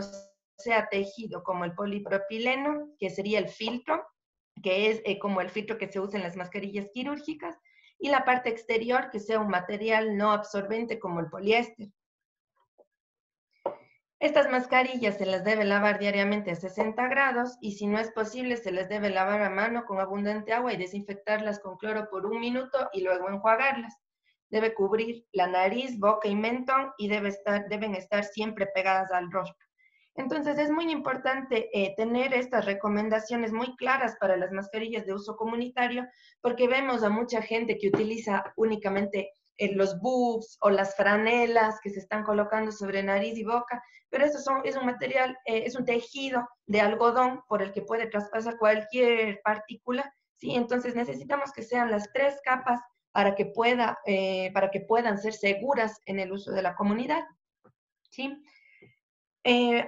sea tejido, como el polipropileno, que sería el filtro, que es como el filtro que se usa en las mascarillas quirúrgicas, y la parte exterior que sea un material no absorbente como el poliéster. Estas mascarillas se las debe lavar diariamente a 60 grados y si no es posible se les debe lavar a mano con abundante agua y desinfectarlas con cloro por 1 minuto y luego enjuagarlas. Debe cubrir la nariz, boca y mentón y deben estar siempre pegadas al rostro. Entonces es muy importante tener estas recomendaciones muy claras para las mascarillas de uso comunitario porque vemos a mucha gente que utiliza únicamente los buffs o las franelas que se están colocando sobre nariz y boca, pero es un material, es un tejido de algodón por el que puede traspasar cualquier partícula, ¿sí? Entonces necesitamos que sean las 3 capas para que puedan ser seguras en el uso de la comunidad, ¿sí?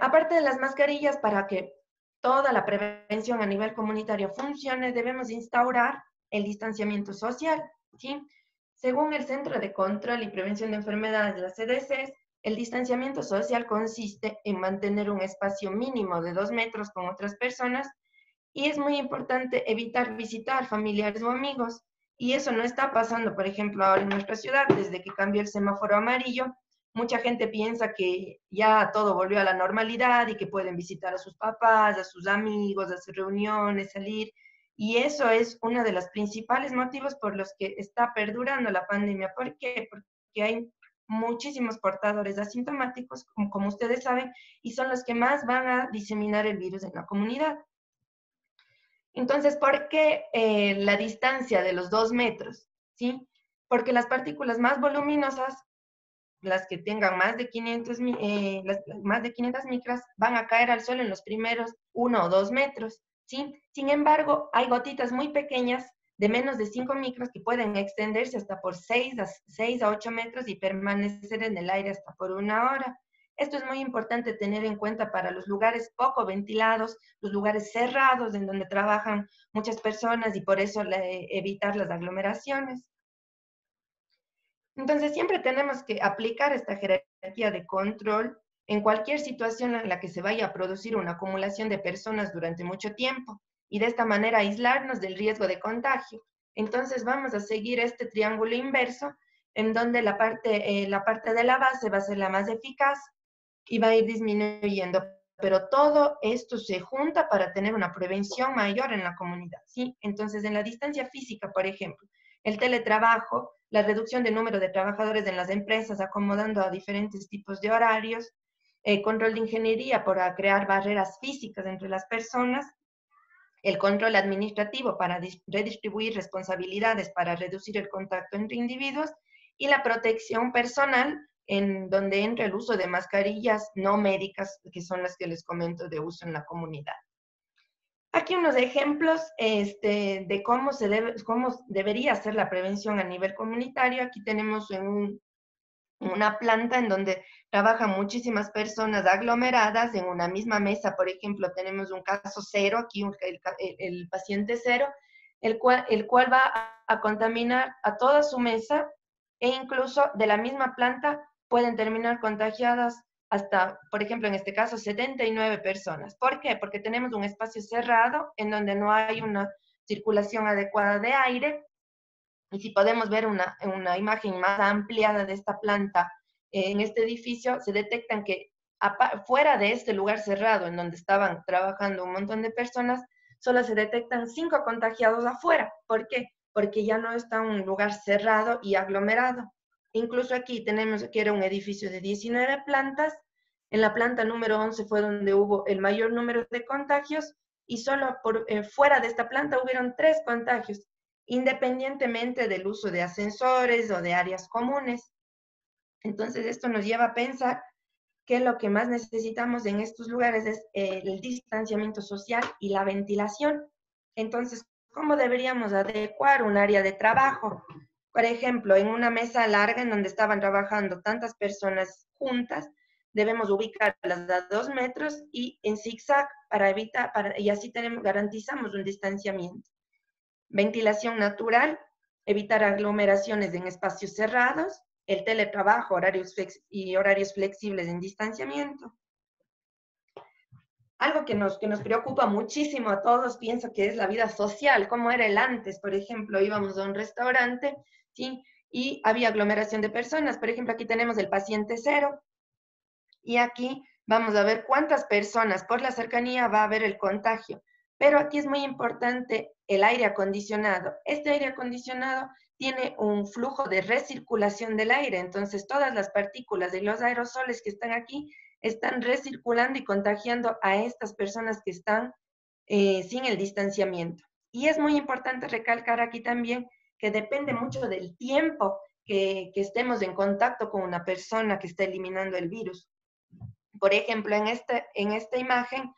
Aparte de las mascarillas, para que toda la prevención a nivel comunitario funcione, debemos instaurar el distanciamiento social, ¿sí? Según el Centro de Control y Prevención de Enfermedades de la CDC, el distanciamiento social consiste en mantener un espacio mínimo de 2 metros con otras personas y es muy importante evitar visitar familiares o amigos. Y eso no está pasando, por ejemplo, ahora en nuestra ciudad, desde que cambió el semáforo amarillo. Mucha gente piensa que ya todo volvió a la normalidad y que pueden visitar a sus papás, a sus amigos, hacer reuniones, salir. Y eso es uno de los principales motivos por los que está perdurando la pandemia. ¿Por qué? Porque hay muchísimos portadores asintomáticos, como ustedes saben, y son los que más van a diseminar el virus en la comunidad. Entonces, ¿por qué la distancia de los 2 metros? ¿Sí? Porque las partículas más voluminosas, las que tengan más de 500 micras, van a caer al suelo en los primeros 1 o 2 metros. ¿Sí? Sin embargo, hay gotitas muy pequeñas de menos de 5 micros que pueden extenderse hasta por 6 a 8 metros y permanecer en el aire hasta por 1 hora. Esto es muy importante tener en cuenta para los lugares poco ventilados, los lugares cerrados en donde trabajan muchas personas y por eso evitar las aglomeraciones. Entonces siempre tenemos que aplicar esta jerarquía de control en cualquier situación en la que se vaya a producir una acumulación de personas durante mucho tiempo y de esta manera aislarnos del riesgo de contagio. Entonces vamos a seguir este triángulo inverso en donde la parte de la base va a ser la más eficaz y va a ir disminuyendo. Pero todo esto se junta para tener una prevención mayor en la comunidad, ¿sí? Entonces, en la distancia física, por ejemplo, el teletrabajo, la reducción del número de trabajadores en las empresas, acomodando a diferentes tipos de horarios, control de ingeniería para crear barreras físicas entre las personas, el control administrativo para redistribuir responsabilidades para reducir el contacto entre individuos y la protección personal en donde entra el uso de mascarillas no médicas, que son las que les comento de uso en la comunidad. Aquí unos ejemplos de cómo debería ser la prevención a nivel comunitario. Aquí tenemos una planta en donde trabajan muchísimas personas aglomeradas en una misma mesa. Por ejemplo, tenemos un caso cero, aquí el paciente cero, el cual va a contaminar a toda su mesa, e incluso de la misma planta pueden terminar contagiadas hasta, por ejemplo, en este caso, 79 personas. ¿Por qué? Porque tenemos un espacio cerrado en donde no hay una circulación adecuada de aire. Y si podemos ver una imagen más ampliada de esta planta en este edificio, se detectan que fuera de este lugar cerrado en donde estaban trabajando un montón de personas, solo se detectan 5 contagiados afuera. ¿Por qué? Porque ya no está un lugar cerrado y aglomerado. Incluso aquí tenemos que era un edificio de 19 plantas. En la planta número 11 fue donde hubo el mayor número de contagios, y solo fuera de esta planta hubieron 3 contagios, independientemente del uso de ascensores o de áreas comunes. Entonces, esto nos lleva a pensar que lo que más necesitamos en estos lugares es el distanciamiento social y la ventilación. Entonces, ¿cómo deberíamos adecuar un área de trabajo? Por ejemplo, en una mesa larga en donde estaban trabajando tantas personas juntas, debemos ubicarlas a 2 metros y en zigzag y así garantizamos un distanciamiento. Ventilación natural, evitar aglomeraciones en espacios cerrados, el teletrabajo, horarios flexibles en distanciamiento. Algo que nos preocupa muchísimo a todos, pienso que es la vida social, cómo era el antes. Por ejemplo, íbamos a un restaurante, ¿sí? Y había aglomeración de personas. Por ejemplo, aquí tenemos el paciente cero, y aquí vamos a ver cuántas personas por la cercanía va a haber el contagio. Pero aquí es muy importante el aire acondicionado. Este aire acondicionado tiene un flujo de recirculación del aire, entonces todas las partículas de los aerosoles que están aquí están recirculando y contagiando a estas personas que están sin el distanciamiento. Y es muy importante recalcar aquí también que depende mucho del tiempo que estemos en contacto con una persona que está eliminando el virus. Por ejemplo, en esta imagen,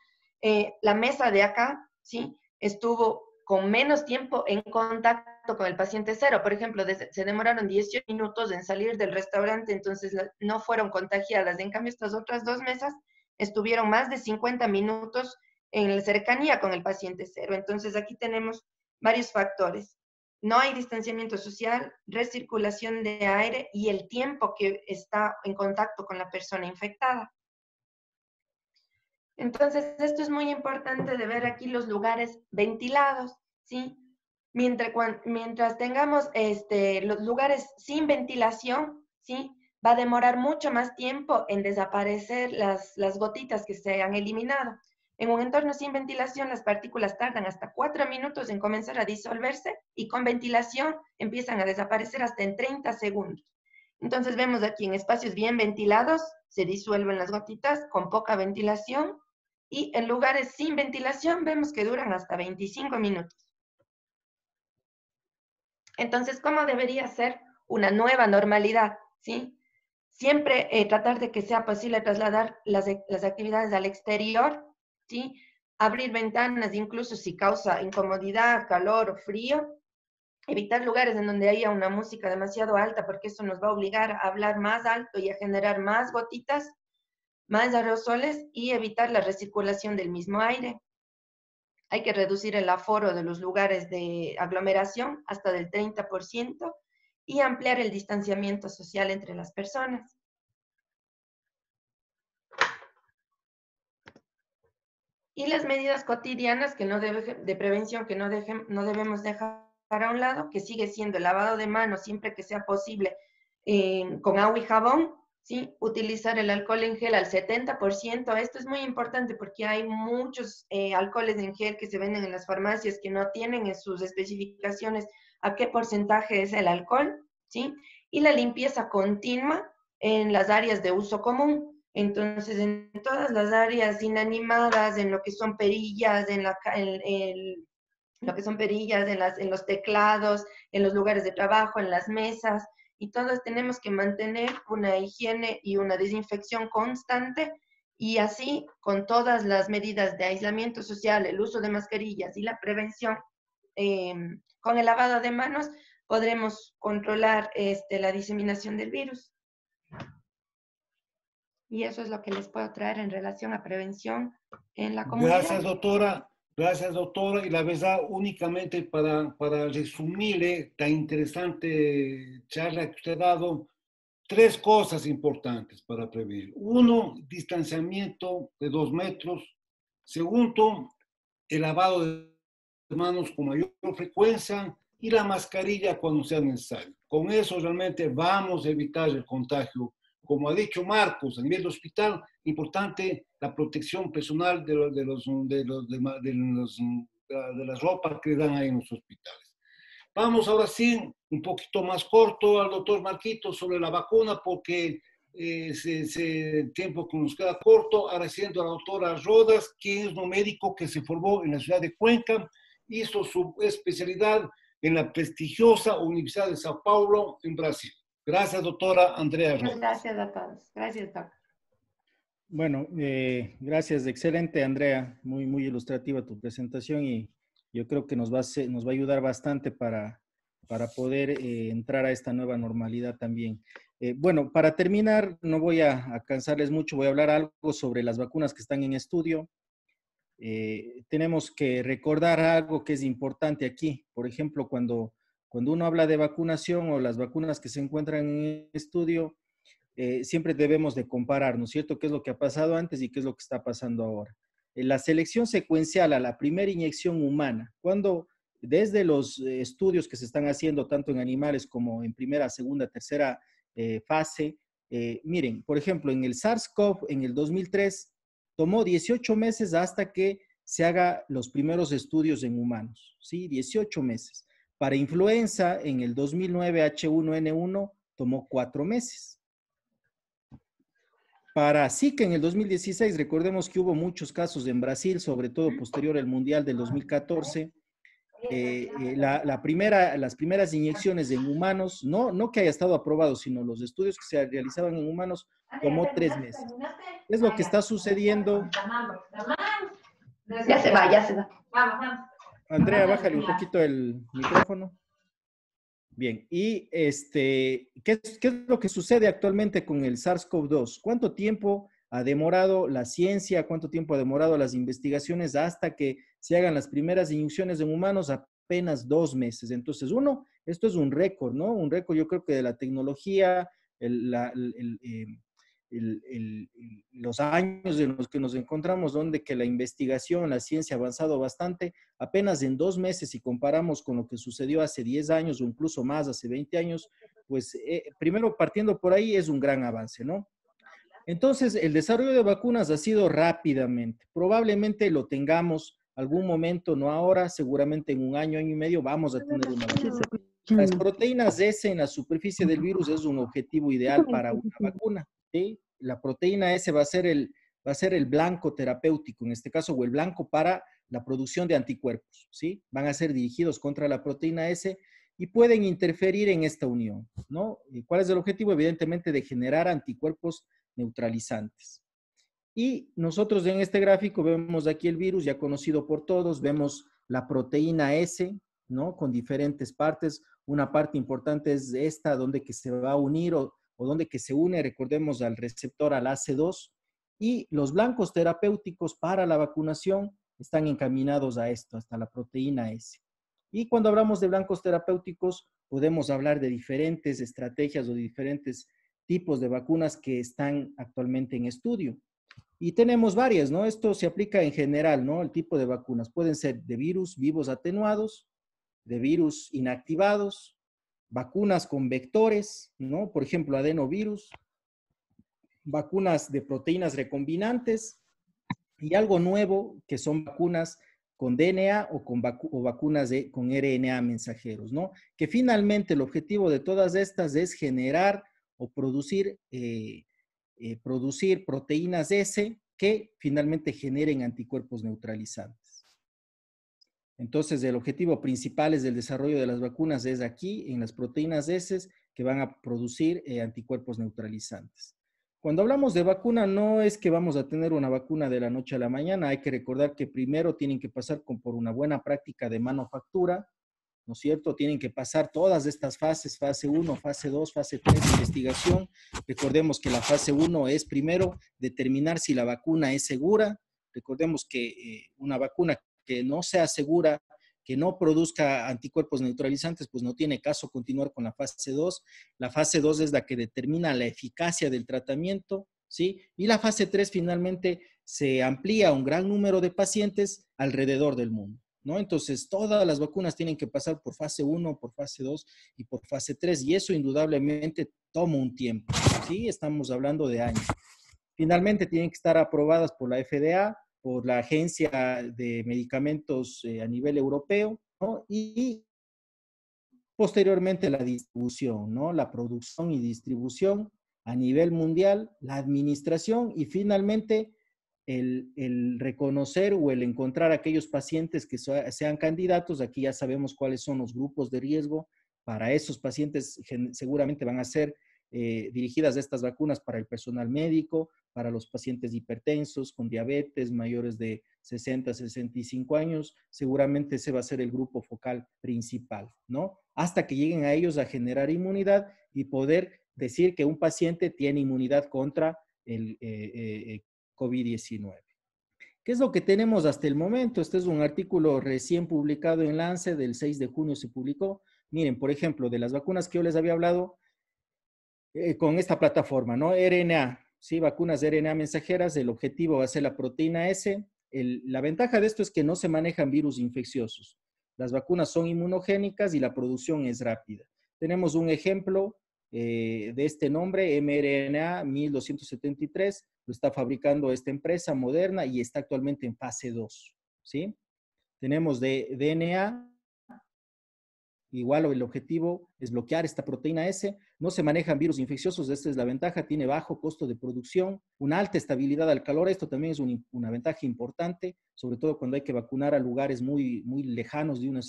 la mesa de acá, ¿sí? Estuvo con menos tiempo en contacto con el paciente cero. Por ejemplo, se demoraron 18 minutos en salir del restaurante, entonces no fueron contagiadas. En cambio, estas otras 2 mesas estuvieron más de 50 minutos en cercanía con el paciente cero. Entonces, aquí tenemos varios factores. No hay distanciamiento social, recirculación de aire y el tiempo que está en contacto con la persona infectada. Entonces, esto es muy importante de ver aquí los lugares ventilados, ¿sí? Mientras tengamos los lugares sin ventilación, ¿sí? Va a demorar mucho más tiempo en desaparecer las gotitas que se han eliminado. En un entorno sin ventilación, las partículas tardan hasta 4 minutos en comenzar a disolverse, y con ventilación empiezan a desaparecer hasta en 30 segundos. Entonces vemos aquí en espacios bien ventilados, se disuelven las gotitas. Con poca ventilación y en lugares sin ventilación vemos que duran hasta 25 minutos. Entonces, ¿cómo debería ser una nueva normalidad? ¿Sí? Siempre tratar de que sea posible trasladar las actividades al exterior, ¿sí? Abrir ventanas, incluso si causa incomodidad, calor o frío. Evitar lugares en donde haya una música demasiado alta, porque eso nos va a obligar a hablar más alto y a generar más gotitas, más aerosoles, y evitar la recirculación del mismo aire. Hay que reducir el aforo de los lugares de aglomeración hasta del 30% y ampliar el distanciamiento social entre las personas. Y las medidas cotidianas de prevención que no debemos dejar a un lado, que sigue siendo el lavado de manos siempre que sea posible con agua y jabón, ¿sí? Utilizar el alcohol en gel al 70%. Esto es muy importante porque hay muchos alcoholes en gel que se venden en las farmacias que no tienen en sus especificaciones a qué porcentaje es el alcohol, ¿sí? Y la limpieza continua en las áreas de uso común. Entonces, en todas las áreas inanimadas, en lo que son perillas, en lo que son perillas, en los teclados, en los lugares de trabajo, en las mesas, y todos tenemos que mantener una higiene y una desinfección constante, Y así, con todas las medidas de aislamiento social, el uso de mascarillas y la prevención, con el lavado de manos, podremos controlar la diseminación del virus. Y eso es lo que les puedo traer en relación a prevención en la comunidad. Gracias, doctora. Gracias, doctora. Y la verdad, únicamente para resumir tan interesante charla que usted ha dado, tres cosas importantes para prevenir. Uno, distanciamiento de 2 metros. Segundo, el lavado de manos con mayor frecuencia y la mascarilla cuando sea necesario. Con eso realmente vamos a evitar el contagio. Como ha dicho Marcos, a nivel de hospital, importante la protección personal de las ropas que dan ahí en los hospitales. Vamos ahora sí, un poquito más corto al doctor Marquitos sobre la vacuna, porque el tiempo que nos queda corto, agradeciendo a la doctora Rodas, quien es un médico que se formó en la ciudad de Cuenca, hizo su especialidad en la prestigiosa Universidad de Sao Paulo, en Brasil. Gracias, doctora Andrea Rodas. Gracias a todos. Gracias, doctor. Bueno, gracias. Excelente, Andrea. Muy ilustrativa tu presentación y yo creo que nos va a ayudar bastante para poder entrar a esta nueva normalidad también. Bueno, para terminar, no voy a cansarles mucho, voy a hablar algo sobre las vacunas que están en estudio. Tenemos que recordar algo que es importante aquí. Por ejemplo, cuando uno habla de vacunación o las vacunas que se encuentran en estudio, siempre debemos de comparar, ¿no es cierto?, qué es lo que ha pasado antes y qué es lo que está pasando ahora. La selección secuencial a la primera inyección humana, cuando desde los estudios que se están haciendo tanto en animales como en primera, segunda, tercera fase, miren, por ejemplo, en el SARS-CoV en el 2003, tomó 18 meses hasta que se haga los primeros estudios en humanos, ¿sí? 18 meses. Para influenza, en el 2009 H1N1 tomó 4 meses. Para Zika en el 2016, recordemos que hubo muchos casos en Brasil, sobre todo posterior al Mundial del 2014. Las primeras inyecciones en humanos, no que haya estado aprobado, sino los estudios que se realizaban en humanos, tomó 3 meses. ¿Qué es lo que está sucediendo? Ya se va. Andrea, bájale un poquito el micrófono. Bien, y ¿qué es lo que sucede actualmente con el SARS-CoV-2? ¿Cuánto tiempo ha demorado la ciencia? ¿Cuánto tiempo ha demorado las investigaciones hasta que se hagan las primeras inyecciones en humanos? Apenas 2 meses. Entonces, esto es un récord, ¿no? Un récord, yo creo que de la tecnología, los años en los que nos encontramos, donde que la investigación, la ciencia ha avanzado bastante, apenas en 2 meses, si comparamos con lo que sucedió hace 10 años o incluso más, hace 20 años, pues primero partiendo por ahí es un gran avance, ¿no? Entonces, el desarrollo de vacunas ha sido rápidamente. Probablemente lo tengamos algún momento, no ahora, seguramente en un año y medio vamos a tener una vacuna. Las proteínas S en la superficie del virus es un objetivo ideal para una vacuna, ¿sí? La proteína S va a ser el blanco terapéutico, en este caso, o el blanco para la producción de anticuerpos, ¿sí? Van a ser dirigidos contra la proteína S y pueden interferir en esta unión, ¿no? ¿Cuál es el objetivo? Evidentemente, de generar anticuerpos neutralizantes. Y nosotros en este gráfico vemos aquí el virus ya conocido por todos, vemos la proteína S, ¿no? Con diferentes partes. Una parte importante es esta, donde que se va a unir o donde que se une, recordemos, al receptor, al AC2. Y los blancos terapéuticos para la vacunación están encaminados a esto, hasta la proteína S. Y cuando hablamos de blancos terapéuticos, podemos hablar de diferentes estrategias o de diferentes tipos de vacunas que están actualmente en estudio. Y tenemos varias, ¿no? Esto se aplica en general, ¿no? El tipo de vacunas pueden ser de virus vivos atenuados, de virus inactivados, vacunas con vectores, ¿no? Por ejemplo, adenovirus, vacunas de proteínas recombinantes y algo nuevo que son vacunas con DNA o vacunas con RNA mensajeros, ¿no? Que finalmente el objetivo de todas estas es generar o producir proteínas S que finalmente generen anticuerpos neutralizantes. Entonces, el objetivo principal es del desarrollo de las vacunas es aquí, en las proteínas S, que van a producir anticuerpos neutralizantes. Cuando hablamos de vacuna, no es que vamos a tener una vacuna de la noche a la mañana. Hay que recordar que primero tienen que pasar por una buena práctica de manufactura, ¿no es cierto? Tienen que pasar todas estas fases, fase 1, fase 2, fase 3 de investigación. Recordemos que la fase 1 es primero determinar si la vacuna es segura. Recordemos que una vacuna que no sea segura, que no produzca anticuerpos neutralizantes, pues no tiene caso continuar con la fase 2. La fase 2 es la que determina la eficacia del tratamiento, ¿sí? Y la fase 3 finalmente se amplía a un gran número de pacientes alrededor del mundo, ¿no? Entonces, todas las vacunas tienen que pasar por fase 1, por fase 2 y por fase 3, y eso indudablemente toma un tiempo, ¿sí? Estamos hablando de años. Finalmente, tienen que estar aprobadas por la FDA, por la Agencia de Medicamentos a nivel europeo, ¿no? Y posteriormente la distribución, ¿no? La producción y distribución a nivel mundial, la administración y finalmente el reconocer o el encontrar aquellos pacientes que sean candidatos. Aquí ya sabemos cuáles son los grupos de riesgo. Para esos pacientes seguramente van a ser dirigidas estas vacunas para el personal médico, para los pacientes hipertensos, con diabetes, mayores de 60, 65 años, seguramente ese va a ser el grupo focal principal, ¿no? Hasta que lleguen a ellos a generar inmunidad y poder decir que un paciente tiene inmunidad contra el COVID-19. ¿Qué es lo que tenemos hasta el momento? Este es un artículo recién publicado en Lancet, del 6 de junio se publicó. Miren, por ejemplo, de las vacunas que yo les había hablado, con esta plataforma, ¿no? RNA, ¿sí? Vacunas de RNA mensajeras, el objetivo va a ser la proteína S. La ventaja de esto es que no se manejan virus infecciosos. Las vacunas son inmunogénicas y la producción es rápida. Tenemos un ejemplo de este nombre, mRNA 1273, lo está fabricando esta empresa Moderna y está actualmente en fase 2, ¿sí? Tenemos de DNA. Igual el objetivo es bloquear esta proteína S. No se manejan virus infecciosos, esta es la ventaja. Tiene bajo costo de producción, una alta estabilidad al calor. Esto también es una ventaja importante, sobre todo cuando hay que vacunar a lugares muy, muy lejanos de una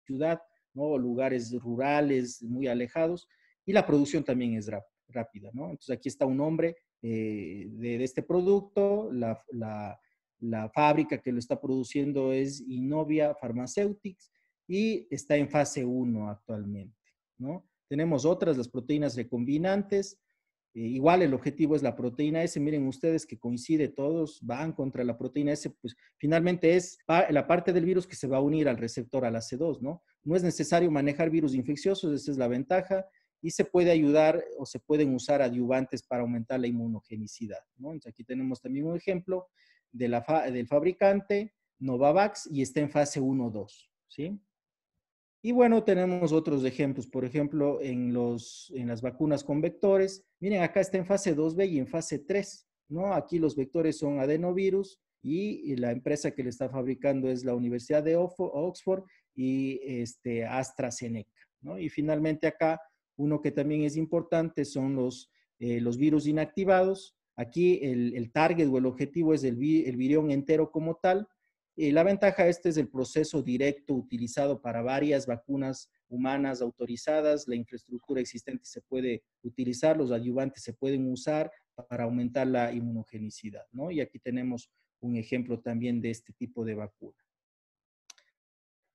ciudad, ¿no? Lugares rurales muy alejados. Y la producción también es rápida, ¿no? Entonces aquí está un nombre de este producto. La fábrica que lo está produciendo es Innovia Pharmaceutics y está en fase 1 actualmente, ¿no? Tenemos otras, las proteínas recombinantes. Igual el objetivo es la proteína S. Miren ustedes que coincide, todos van contra la proteína S, pues finalmente es la parte del virus que se va a unir al receptor, al AC2, ¿no? No es necesario manejar virus infecciosos, esa es la ventaja, y se puede ayudar o se pueden usar adyuvantes para aumentar la inmunogenicidad, ¿no? Entonces aquí tenemos también un ejemplo del fabricante Novavax y está en fase 1-2, ¿sí? Y bueno, tenemos otros ejemplos, por ejemplo, en las vacunas con vectores. Miren, acá está en fase 2B y en fase 3, ¿no? Aquí los vectores son adenovirus y la empresa que le está fabricando es la Universidad de Oxford y AstraZeneca, ¿no? Y finalmente acá, uno que también es importante son los virus inactivados. Aquí el target o el objetivo es el virión entero como tal. La ventaja es el proceso directo utilizado para varias vacunas humanas autorizadas. La infraestructura existente se puede utilizar, los adyuvantes se pueden usar para aumentar la inmunogenicidad, ¿no? Y aquí tenemos un ejemplo también de este tipo de vacuna.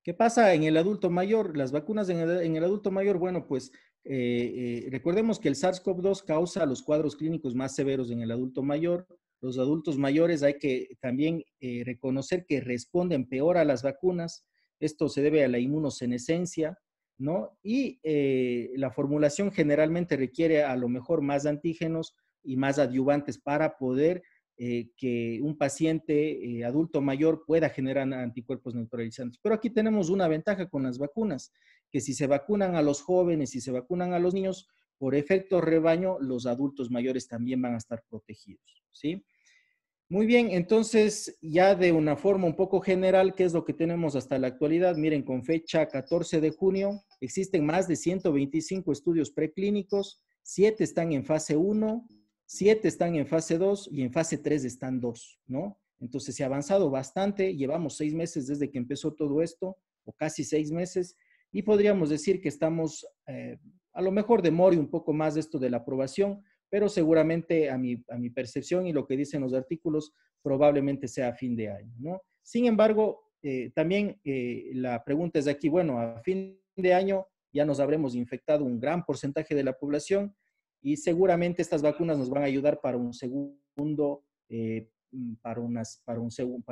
¿Qué pasa en el adulto mayor? Las vacunas en el adulto mayor, bueno, pues recordemos que el SARS-CoV-2 causa los cuadros clínicos más severos en el adulto mayor. Los adultos mayores hay que también reconocer que responden peor a las vacunas. Esto se debe a la inmunosenescencia, ¿no? Y la formulación generalmente requiere a lo mejor más antígenos y más adyuvantes para poder que un paciente adulto mayor pueda generar anticuerpos neutralizantes. Pero aquí tenemos una ventaja con las vacunas, que si se vacunan a los jóvenes, si se vacunan a los niños, por efecto rebaño, los adultos mayores también van a estar protegidos, ¿sí? Muy bien, entonces ya de una forma un poco general, ¿qué es lo que tenemos hasta la actualidad? Miren, con fecha 14 de junio, existen más de 125 estudios preclínicos, 7 están en fase 1, 7 están en fase 2 y en fase 3 están 2, ¿no? Entonces se ha avanzado bastante, llevamos 6 meses desde que empezó todo esto, o casi 6 meses, y podríamos decir que estamos, a lo mejor demore un poco más esto de la aprobación, pero seguramente a mi percepción y lo que dicen los artículos, probablemente sea a fin de año, ¿no? Sin embargo, también la pregunta es aquí, bueno, a fin de año ya nos habremos infectado un gran porcentaje de la población y seguramente estas vacunas nos van a ayudar para un segundo, para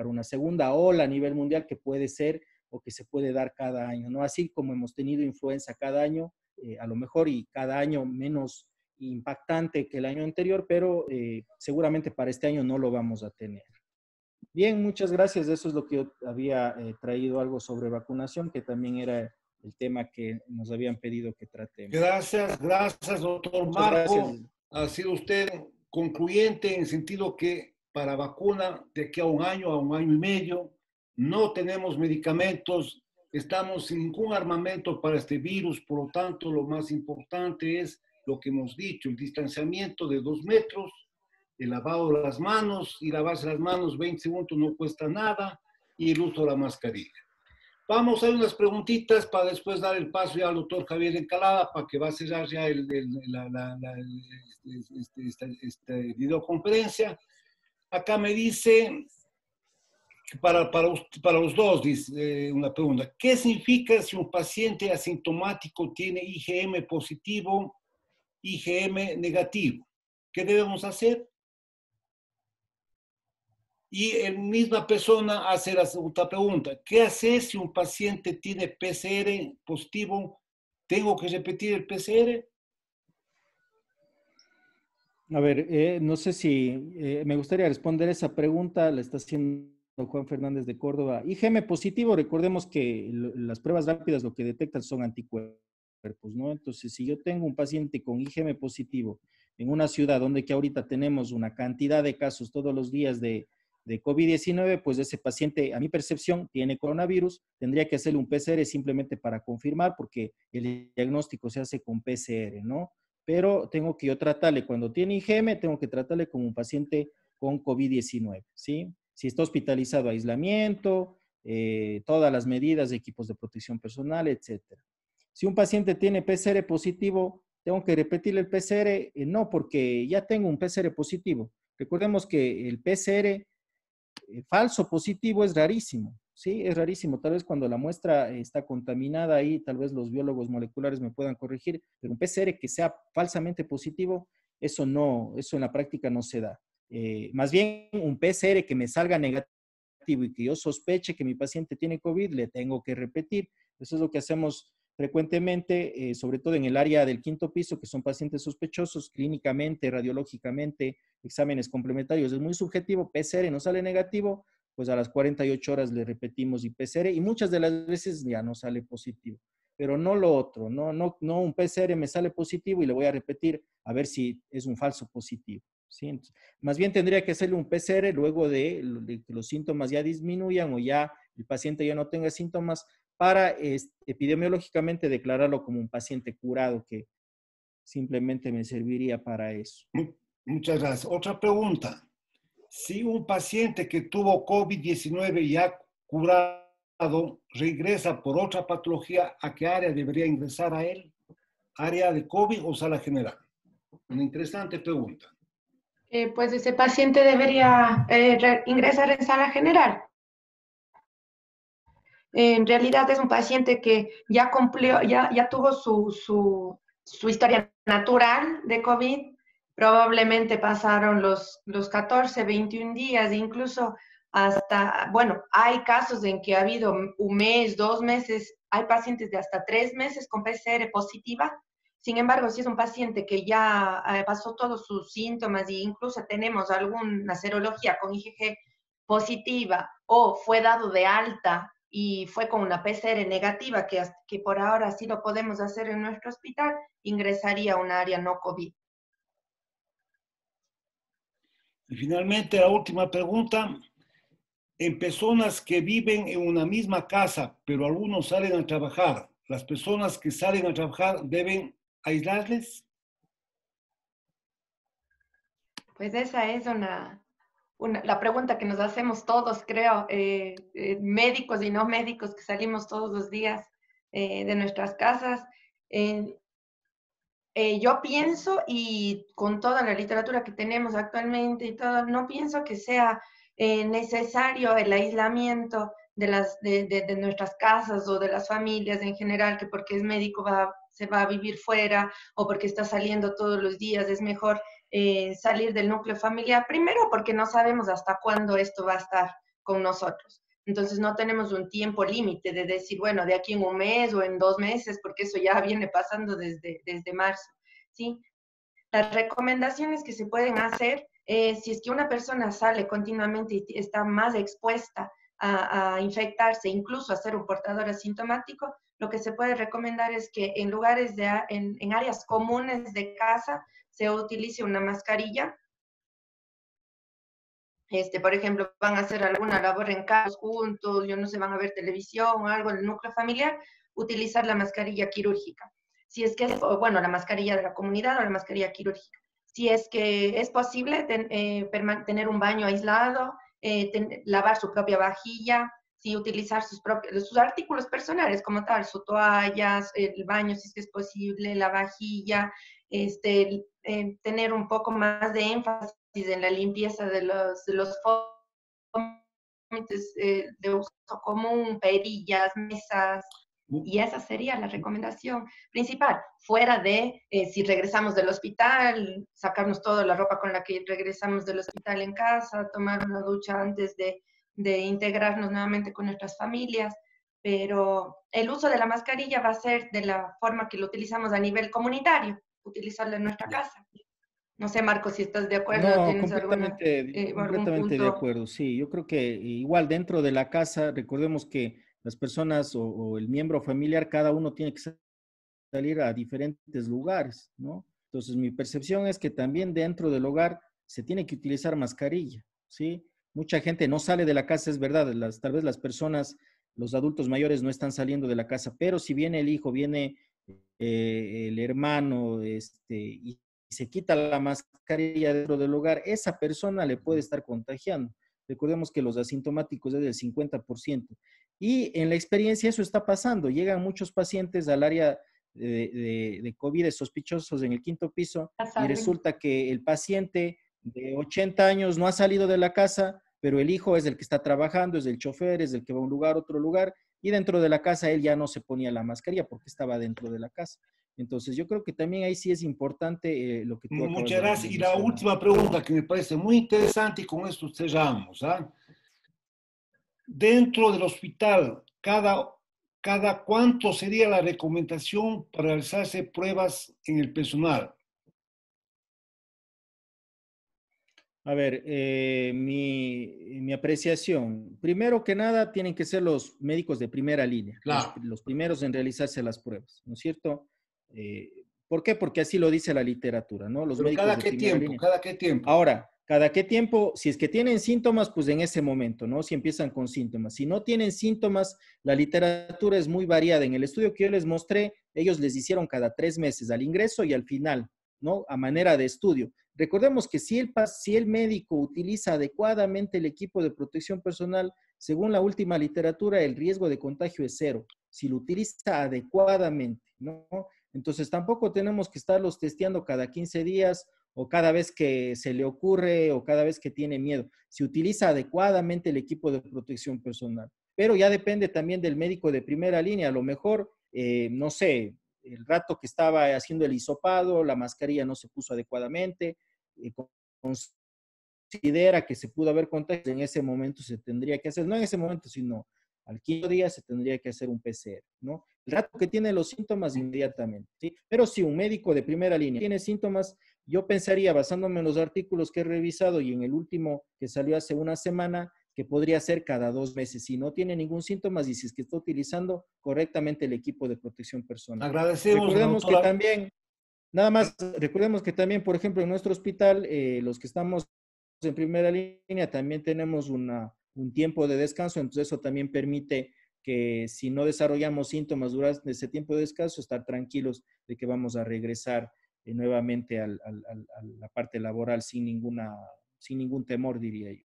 una segunda ola a nivel mundial que puede ser o que se puede dar cada año, ¿no? Así como hemos tenido influenza cada año, a lo mejor y cada año menos impactante que el año anterior, pero seguramente para este año no lo vamos a tener. Bien, muchas gracias. Eso es lo que yo había traído algo sobre vacunación, que también era el tema que nos habían pedido que tratemos. Gracias, doctor Muchas Marco. gracias. Ha sido usted concluyente en el sentido que para vacuna de aquí a un año y medio, no tenemos medicamentos, estamos sin ningún armamento para este virus, por lo tanto, lo más importante es lo que hemos dicho, el distanciamiento de 2 metros, el lavado de las manos, y lavarse las manos 20 segundos no cuesta nada, y el uso de la mascarilla. Vamos a hacer unas preguntitas para después dar el paso ya al doctor Javier Encalada para que va a cerrar ya esta videoconferencia. Acá me dice, para los dos, dice una pregunta, ¿qué significa si un paciente asintomático tiene IgM positivo, IgM negativo? ¿Qué debemos hacer? Y la misma persona hace la segunda pregunta. ¿Qué hacer si un paciente tiene PCR positivo? ¿Tengo que repetir el PCR? A ver, no sé si me gustaría responder esa pregunta. La está haciendo Juan Fernández de Córdoba. IgM positivo, recordemos que las pruebas rápidas lo que detectan son anticuerpos, ¿no? Entonces, si yo tengo un paciente con IgM positivo en una ciudad donde que ahorita tenemos una cantidad de casos todos los días de COVID-19, pues ese paciente, a mi percepción, tiene coronavirus, tendría que hacerle un PCR simplemente para confirmar, porque el diagnóstico se hace con PCR, ¿no? Pero tengo que yo tratarle, cuando tiene IgM, tengo que tratarle como un paciente con COVID-19, ¿sí? Si está hospitalizado, aislamiento, todas las medidas de equipos de protección personal, etcétera. Si un paciente tiene PCR positivo, tengo que repetirle el PCR, no, porque ya tengo un PCR positivo. Recordemos que el PCR falso positivo es rarísimo, ¿sí? Es rarísimo. Tal vez cuando la muestra está contaminada ahí, tal vez los biólogos moleculares me puedan corregir, pero un PCR que sea falsamente positivo, eso en la práctica no se da. Más bien, un PCR que me salga negativo y que yo sospeche que mi paciente tiene COVID, le tengo que repetir. Eso es lo que hacemos frecuentemente, sobre todo en el área del 5º piso, que son pacientes sospechosos, clínicamente, radiológicamente, exámenes complementarios. Es muy subjetivo, PCR no sale negativo, pues a las 48 horas le repetimos PCR y muchas de las veces ya no sale positivo. Pero no lo otro, no un PCR me sale positivo y le voy a repetir a ver si es un falso positivo. ¿Sí? Entonces, más bien tendría que hacerle un PCR luego de que los síntomas ya disminuyan o ya el paciente ya no tenga síntomas para epidemiológicamente declararlo como un paciente curado, que simplemente me serviría para eso. Muchas gracias. Otra pregunta. Si un paciente que tuvo COVID-19 ya curado regresa por otra patología, ¿a qué área debería ingresar a él? ¿Área de COVID o sala general? Una interesante pregunta. Pues ese paciente debería ingresar en sala general. En realidad es un paciente que ya cumplió, ya tuvo su historia natural de COVID. Probablemente pasaron los 14, 21 días, incluso hasta, bueno, hay casos en que ha habido un mes, 2 meses, hay pacientes de hasta 3 meses con PCR positiva. Sin embargo, si es un paciente que ya pasó todos sus síntomas e incluso tenemos alguna serología con IgG positiva o fue dado de alta y fue con una PCR negativa, que por ahora sí lo podemos hacer en nuestro hospital, ingresaría a un área no COVID. Y finalmente, la última pregunta. En personas que viven en una misma casa, pero algunos salen a trabajar, ¿las personas que salen a trabajar deben aislarles? Pues esa es la pregunta que nos hacemos todos, creo, médicos y no médicos que salimos todos los días de nuestras casas. yo pienso, y con toda la literatura que tenemos actualmente y todo, no pienso que sea necesario el aislamiento de nuestras casas o de las familias en general, que porque es médico se va a vivir fuera o porque está saliendo todos los días, es mejor salir del núcleo familiar. Primero, porque no sabemos hasta cuándo esto va a estar con nosotros. Entonces no tenemos un tiempo límite de decir, bueno, de aquí en un mes o en 2 meses, porque eso ya viene pasando desde marzo, ¿sí? Las recomendaciones que se pueden hacer, si es que una persona sale continuamente y está más expuesta a infectarse, incluso a ser un portador asintomático, lo que se puede recomendar es que en lugares en áreas comunes de casa se utilice una mascarilla. Por ejemplo, van a hacer alguna labor en casa juntos, yo no sé, van a ver televisión o algo en el núcleo familiar, utilizar la mascarilla quirúrgica. Si es que es, bueno, la mascarilla de la comunidad o la mascarilla quirúrgica. Si es que es posible tener un baño aislado, lavar su propia vajilla, si utilizar sus artículos personales como tal, sus toallas, el baño si es que es posible, la vajilla, tener un poco más de énfasis en la limpieza de los fómites de uso común, perillas, mesas, y esa sería la recomendación principal. Fuera de si regresamos del hospital, sacarnos toda la ropa con la que regresamos del hospital en casa, tomar una ducha antes de integrarnos nuevamente con nuestras familias. Pero el uso de la mascarilla va a ser de la forma que lo utilizamos a nivel comunitario, utilizarla en nuestra casa. No sé, Marco, si estás de acuerdo, No, tienes algún completamente de punto. acuerdo. Sí, yo creo que igual dentro de la casa, recordemos que las personas o el miembro familiar, cada uno tiene que salir a diferentes lugares, ¿no? Entonces, mi percepción es que también dentro del hogar se tiene que utilizar mascarilla, ¿sí? Mucha gente no sale de la casa, es verdad, tal vez las personas, los adultos mayores no están saliendo de la casa, pero si viene el hijo, viene el hermano, y se quita la mascarilla dentro del hogar, esa persona le puede estar contagiando. Recordemos que los asintomáticos es del 50%. Y en la experiencia eso está pasando. Llegan muchos pacientes al área de COVID sospechosos en el quinto piso y resulta que el paciente de 80 años no ha salido de la casa, pero el hijo es el que está trabajando, es el chofer, es el que va a un lugar, otro lugar, y dentro de la casa él ya no se ponía la mascarilla porque estaba dentro de la casa. Entonces yo creo que también ahí sí es importante lo que tú acabas Muchas de gracias. Y la mencionar. última pregunta que me parece muy interesante y con esto cerramos. ¿Ah? Dentro del hospital, cada cuánto sería la recomendación para realizarse pruebas en el personal. A ver, mi apreciación. Primero que nada, tienen que ser los médicos de primera línea, Claro. los primeros en realizarse las pruebas, ¿no es cierto? ¿Por qué? Porque así lo dice la literatura, ¿no? Los Pero médicos ¿cada de qué primera tiempo? línea. ¿Cada qué tiempo? Ahora, cada qué tiempo, si es que tienen síntomas, pues en ese momento, ¿no? Si empiezan con síntomas. Si no tienen síntomas, la literatura es muy variada. En el estudio que yo les mostré, ellos les hicieron cada 3 meses al ingreso y al final, ¿no? A manera de estudio. Recordemos que si el médico utiliza adecuadamente el equipo de protección personal, según la última literatura, el riesgo de contagio es cero. Si lo utiliza adecuadamente, ¿no? Entonces tampoco tenemos que estarlos testeando cada 15 días o cada vez que se le ocurre o cada vez que tiene miedo. Se utiliza adecuadamente el equipo de protección personal, pero ya depende también del médico de primera línea. A lo mejor, no sé, el rato que estaba haciendo el hisopado, la mascarilla no se puso adecuadamente, considera que se pudo haber contagiado, en ese momento se tendría que hacer, no en ese momento, sino al quinto día se tendría que hacer un PCR, ¿no? El rato que tiene los síntomas inmediatamente, ¿sí? Pero si un médico de primera línea tiene síntomas, yo pensaría, basándome en los artículos que he revisado y en el último que salió hace una semana, que podría ser cada 2 meses, si no tiene ningún síntoma y si es que está utilizando correctamente el equipo de protección personal. Agradecemos a la Recordemos que doctora. también, nada más, recordemos que también, por ejemplo, en nuestro hospital, los que estamos en primera línea, también tenemos un tiempo de descanso, entonces eso también permite que si no desarrollamos síntomas durante ese tiempo de descanso, estar tranquilos de que vamos a regresar nuevamente a la parte laboral sin ningún temor, diría yo.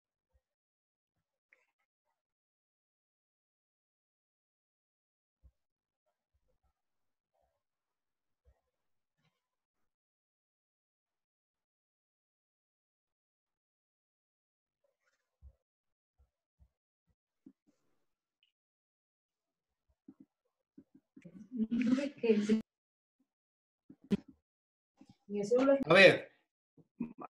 A ver,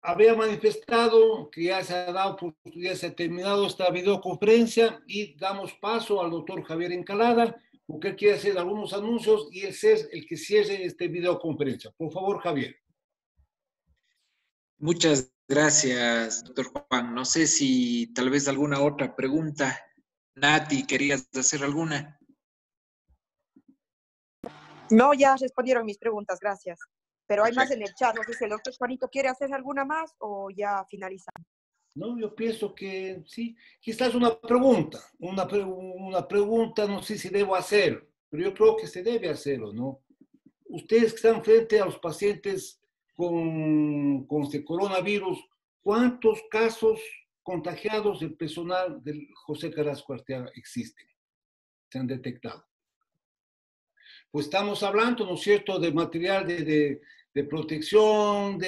había manifestado que ya se ha dado, ya se ha terminado esta videoconferencia y damos paso al doctor Javier Encalada, porque él quiere hacer algunos anuncios y ese es el que cierre esta videoconferencia. Por favor, Javier. Muchas gracias, doctor Juan. No sé si tal vez alguna otra pregunta. Nati, ¿querías hacer alguna? No, ya respondieron mis preguntas, gracias. Pero hay más en Perfecto. el chat. No sé si el doctor Juanito quiere hacer alguna más o ya finalizamos. No, yo pienso que sí, quizás una pregunta, una pregunta, no sé si debo hacer, pero yo creo que se debe hacerlo, ¿no? Ustedes que están frente a los pacientes con este coronavirus, ¿cuántos casos contagiados del personal del José Carrasco Arteaga existen? Se han detectado. Pues estamos hablando, ¿no es cierto?, de material de protección,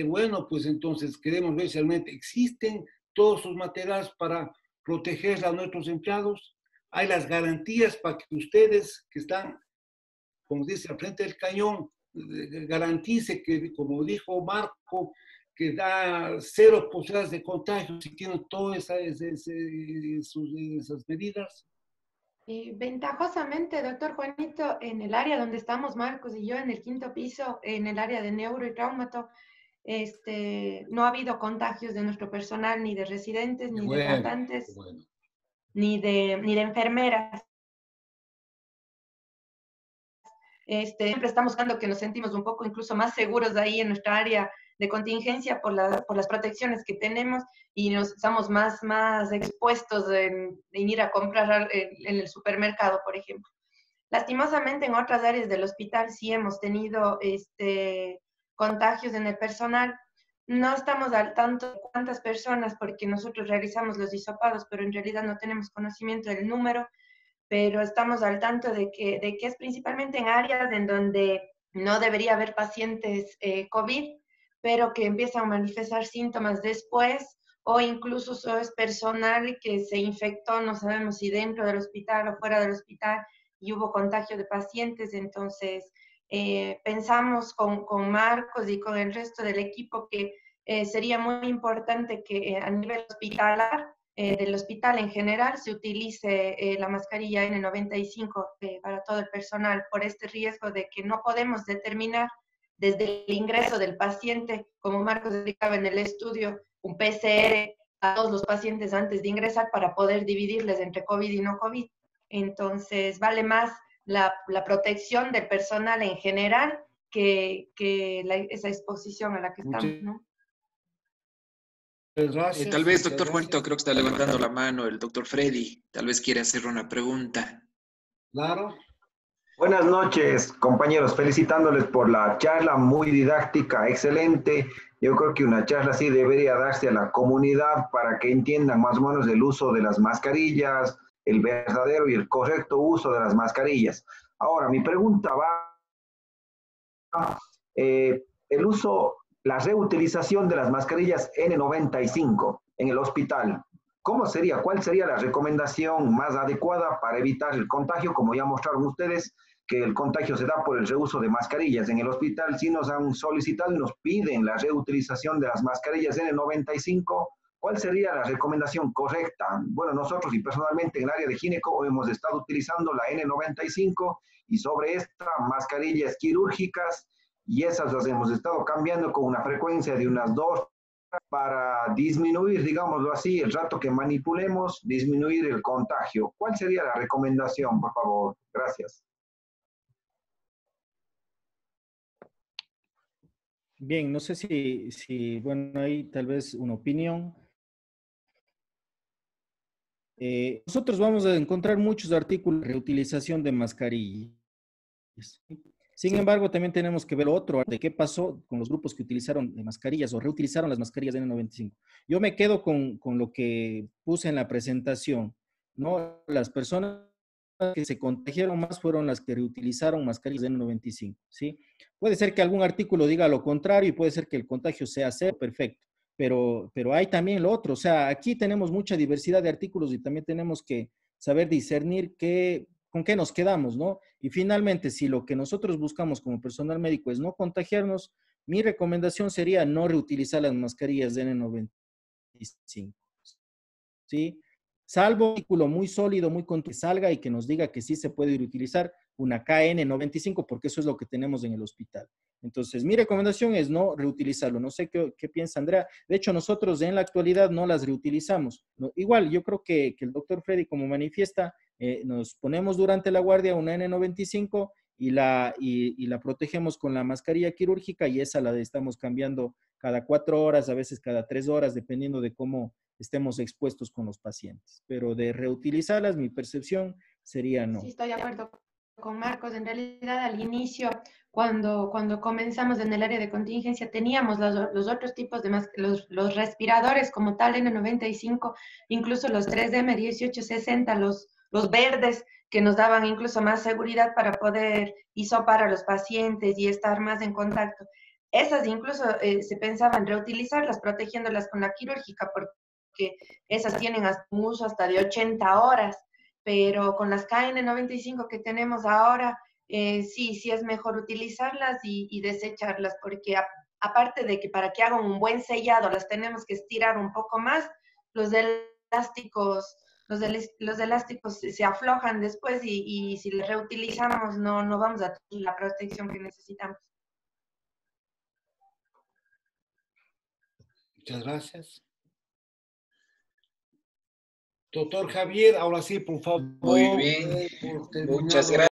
bueno, pues entonces queremos ver si realmente existen todos esos materiales para proteger a nuestros empleados. Hay las garantías para que ustedes que están, como dice, al frente del cañón, garantice que, como dijo Marco, que da cero posibilidades de contagio si tienen todas esas medidas. Ventajosamente, doctor Juanito, en el área donde estamos Marcos y yo, en el 5º piso, en el área de neuro y traumato, no ha habido contagios de nuestro personal, ni de residentes, ni de tratantes, ni de enfermeras. Siempre estamos buscando que nos sentimos un poco incluso más seguros ahí en nuestra área de contingencia por las protecciones que tenemos y nos estamos más expuestos en ir a comprar en el supermercado, por ejemplo. Lastimosamente, en otras áreas del hospital sí hemos tenido contagios en el personal. No estamos al tanto de cuántas personas, porque nosotros realizamos los hisopados, pero en realidad no tenemos conocimiento del número, pero estamos al tanto de que es principalmente en áreas en donde no debería haber pacientes COVID, pero que empiezan a manifestar síntomas después, o incluso es personal que se infectó, no sabemos si dentro del hospital o fuera del hospital, y hubo contagio de pacientes. Entonces pensamos con Marcos y con el resto del equipo que sería muy importante que a nivel hospitalar, del hospital en general, se utilice la mascarilla N95 para todo el personal, por este riesgo de que no podemos determinar desde el ingreso del paciente, como Marcos explicaba en el estudio, un PCR a todos los pacientes antes de ingresar para poder dividirles entre COVID y no COVID. Entonces, vale más la protección del personal en general que esa exposición a la que estamos, ¿no? Gracias. Tal vez, doctor Juanito, creo que está levantando la mano el doctor Freddy. Tal vez quiere hacer una pregunta. Claro. Buenas noches, compañeros. Felicitándoles por la charla muy didáctica, excelente. Yo creo que una charla así debería darse a la comunidad para que entiendan más o menos el uso de las mascarillas, el verdadero y el correcto uso de las mascarillas. Ahora, mi pregunta va el uso, la reutilización de las mascarillas N95 en el hospital. ¿Cómo sería? ¿Cuál sería la recomendación más adecuada para evitar el contagio? Como ya mostraron ustedes, que el contagio se da por el reuso de mascarillas. En el hospital sí nos han solicitado y nos piden la reutilización de las mascarillas N95. ¿Cuál sería la recomendación correcta? Bueno, nosotros y personalmente en el área de gineco hemos estado utilizando la N95 y sobre esta mascarillas quirúrgicas, y esas las hemos estado cambiando con una frecuencia de unas 2 para disminuir, digámoslo así, el rato que manipulemos, disminuir el contagio. ¿Cuál sería la recomendación, por favor? Gracias. Bien, no sé bueno, hay tal vez una opinión. Nosotros vamos a encontrar muchos artículos de reutilización de mascarillas. Sin embargo, también tenemos que ver otro, de qué pasó con los grupos que utilizaron mascarillas o reutilizaron las mascarillas N95. Yo me quedo con lo que puse en la presentación, ¿no? Las personas que se contagiaron más fueron las que reutilizaron mascarillas N95, ¿sí? Puede ser que algún artículo diga lo contrario y puede ser que el contagio sea cero, perfecto, pero hay también lo otro. O sea, aquí tenemos mucha diversidad de artículos y también tenemos que saber discernir qué ¿con qué nos quedamos, no? Y finalmente, si lo que nosotros buscamos como personal médico es no contagiarnos, mi recomendación sería no reutilizar las mascarillas de N95, ¿sí? Salvo un artículo muy sólido, muy que salga y que nos diga que sí se puede reutilizar una KN95, porque eso es lo que tenemos en el hospital. Entonces, mi recomendación es no reutilizarlo. No sé qué piensa Andrea. De hecho, nosotros en la actualidad no las reutilizamos. No, igual, yo creo que el doctor Freddy, como manifiesta, nos ponemos durante la guardia una N95 y la protegemos con la mascarilla quirúrgica, y esa la estamos cambiando cada 4 horas, a veces cada 3 horas, dependiendo de cómo estemos expuestos con los pacientes. Pero de reutilizarlas, mi percepción sería no. Sí, estoy de acuerdo con Marcos. En realidad, al inicio, cuando comenzamos en el área de contingencia, teníamos los otros tipos de los respiradores como tal, N95, incluso los 3M1860, los verdes, que nos daban incluso más seguridad para poder hisopar a los pacientes y estar más en contacto. Esas incluso se pensaban reutilizarlas, protegiéndolas con la quirúrgica, porque esas tienen un uso hasta de 80 horas, pero con las KN95 que tenemos ahora, sí es mejor utilizarlas y desecharlas, porque aparte de que para que hagan un buen sellado las tenemos que estirar un poco más, los elásticos, los elásticos se aflojan después y si les reutilizamos no vamos a tener la protección que necesitamos. Muchas gracias. Doctor Javier, ahora sí, por favor. Muy bien. Muchas gracias.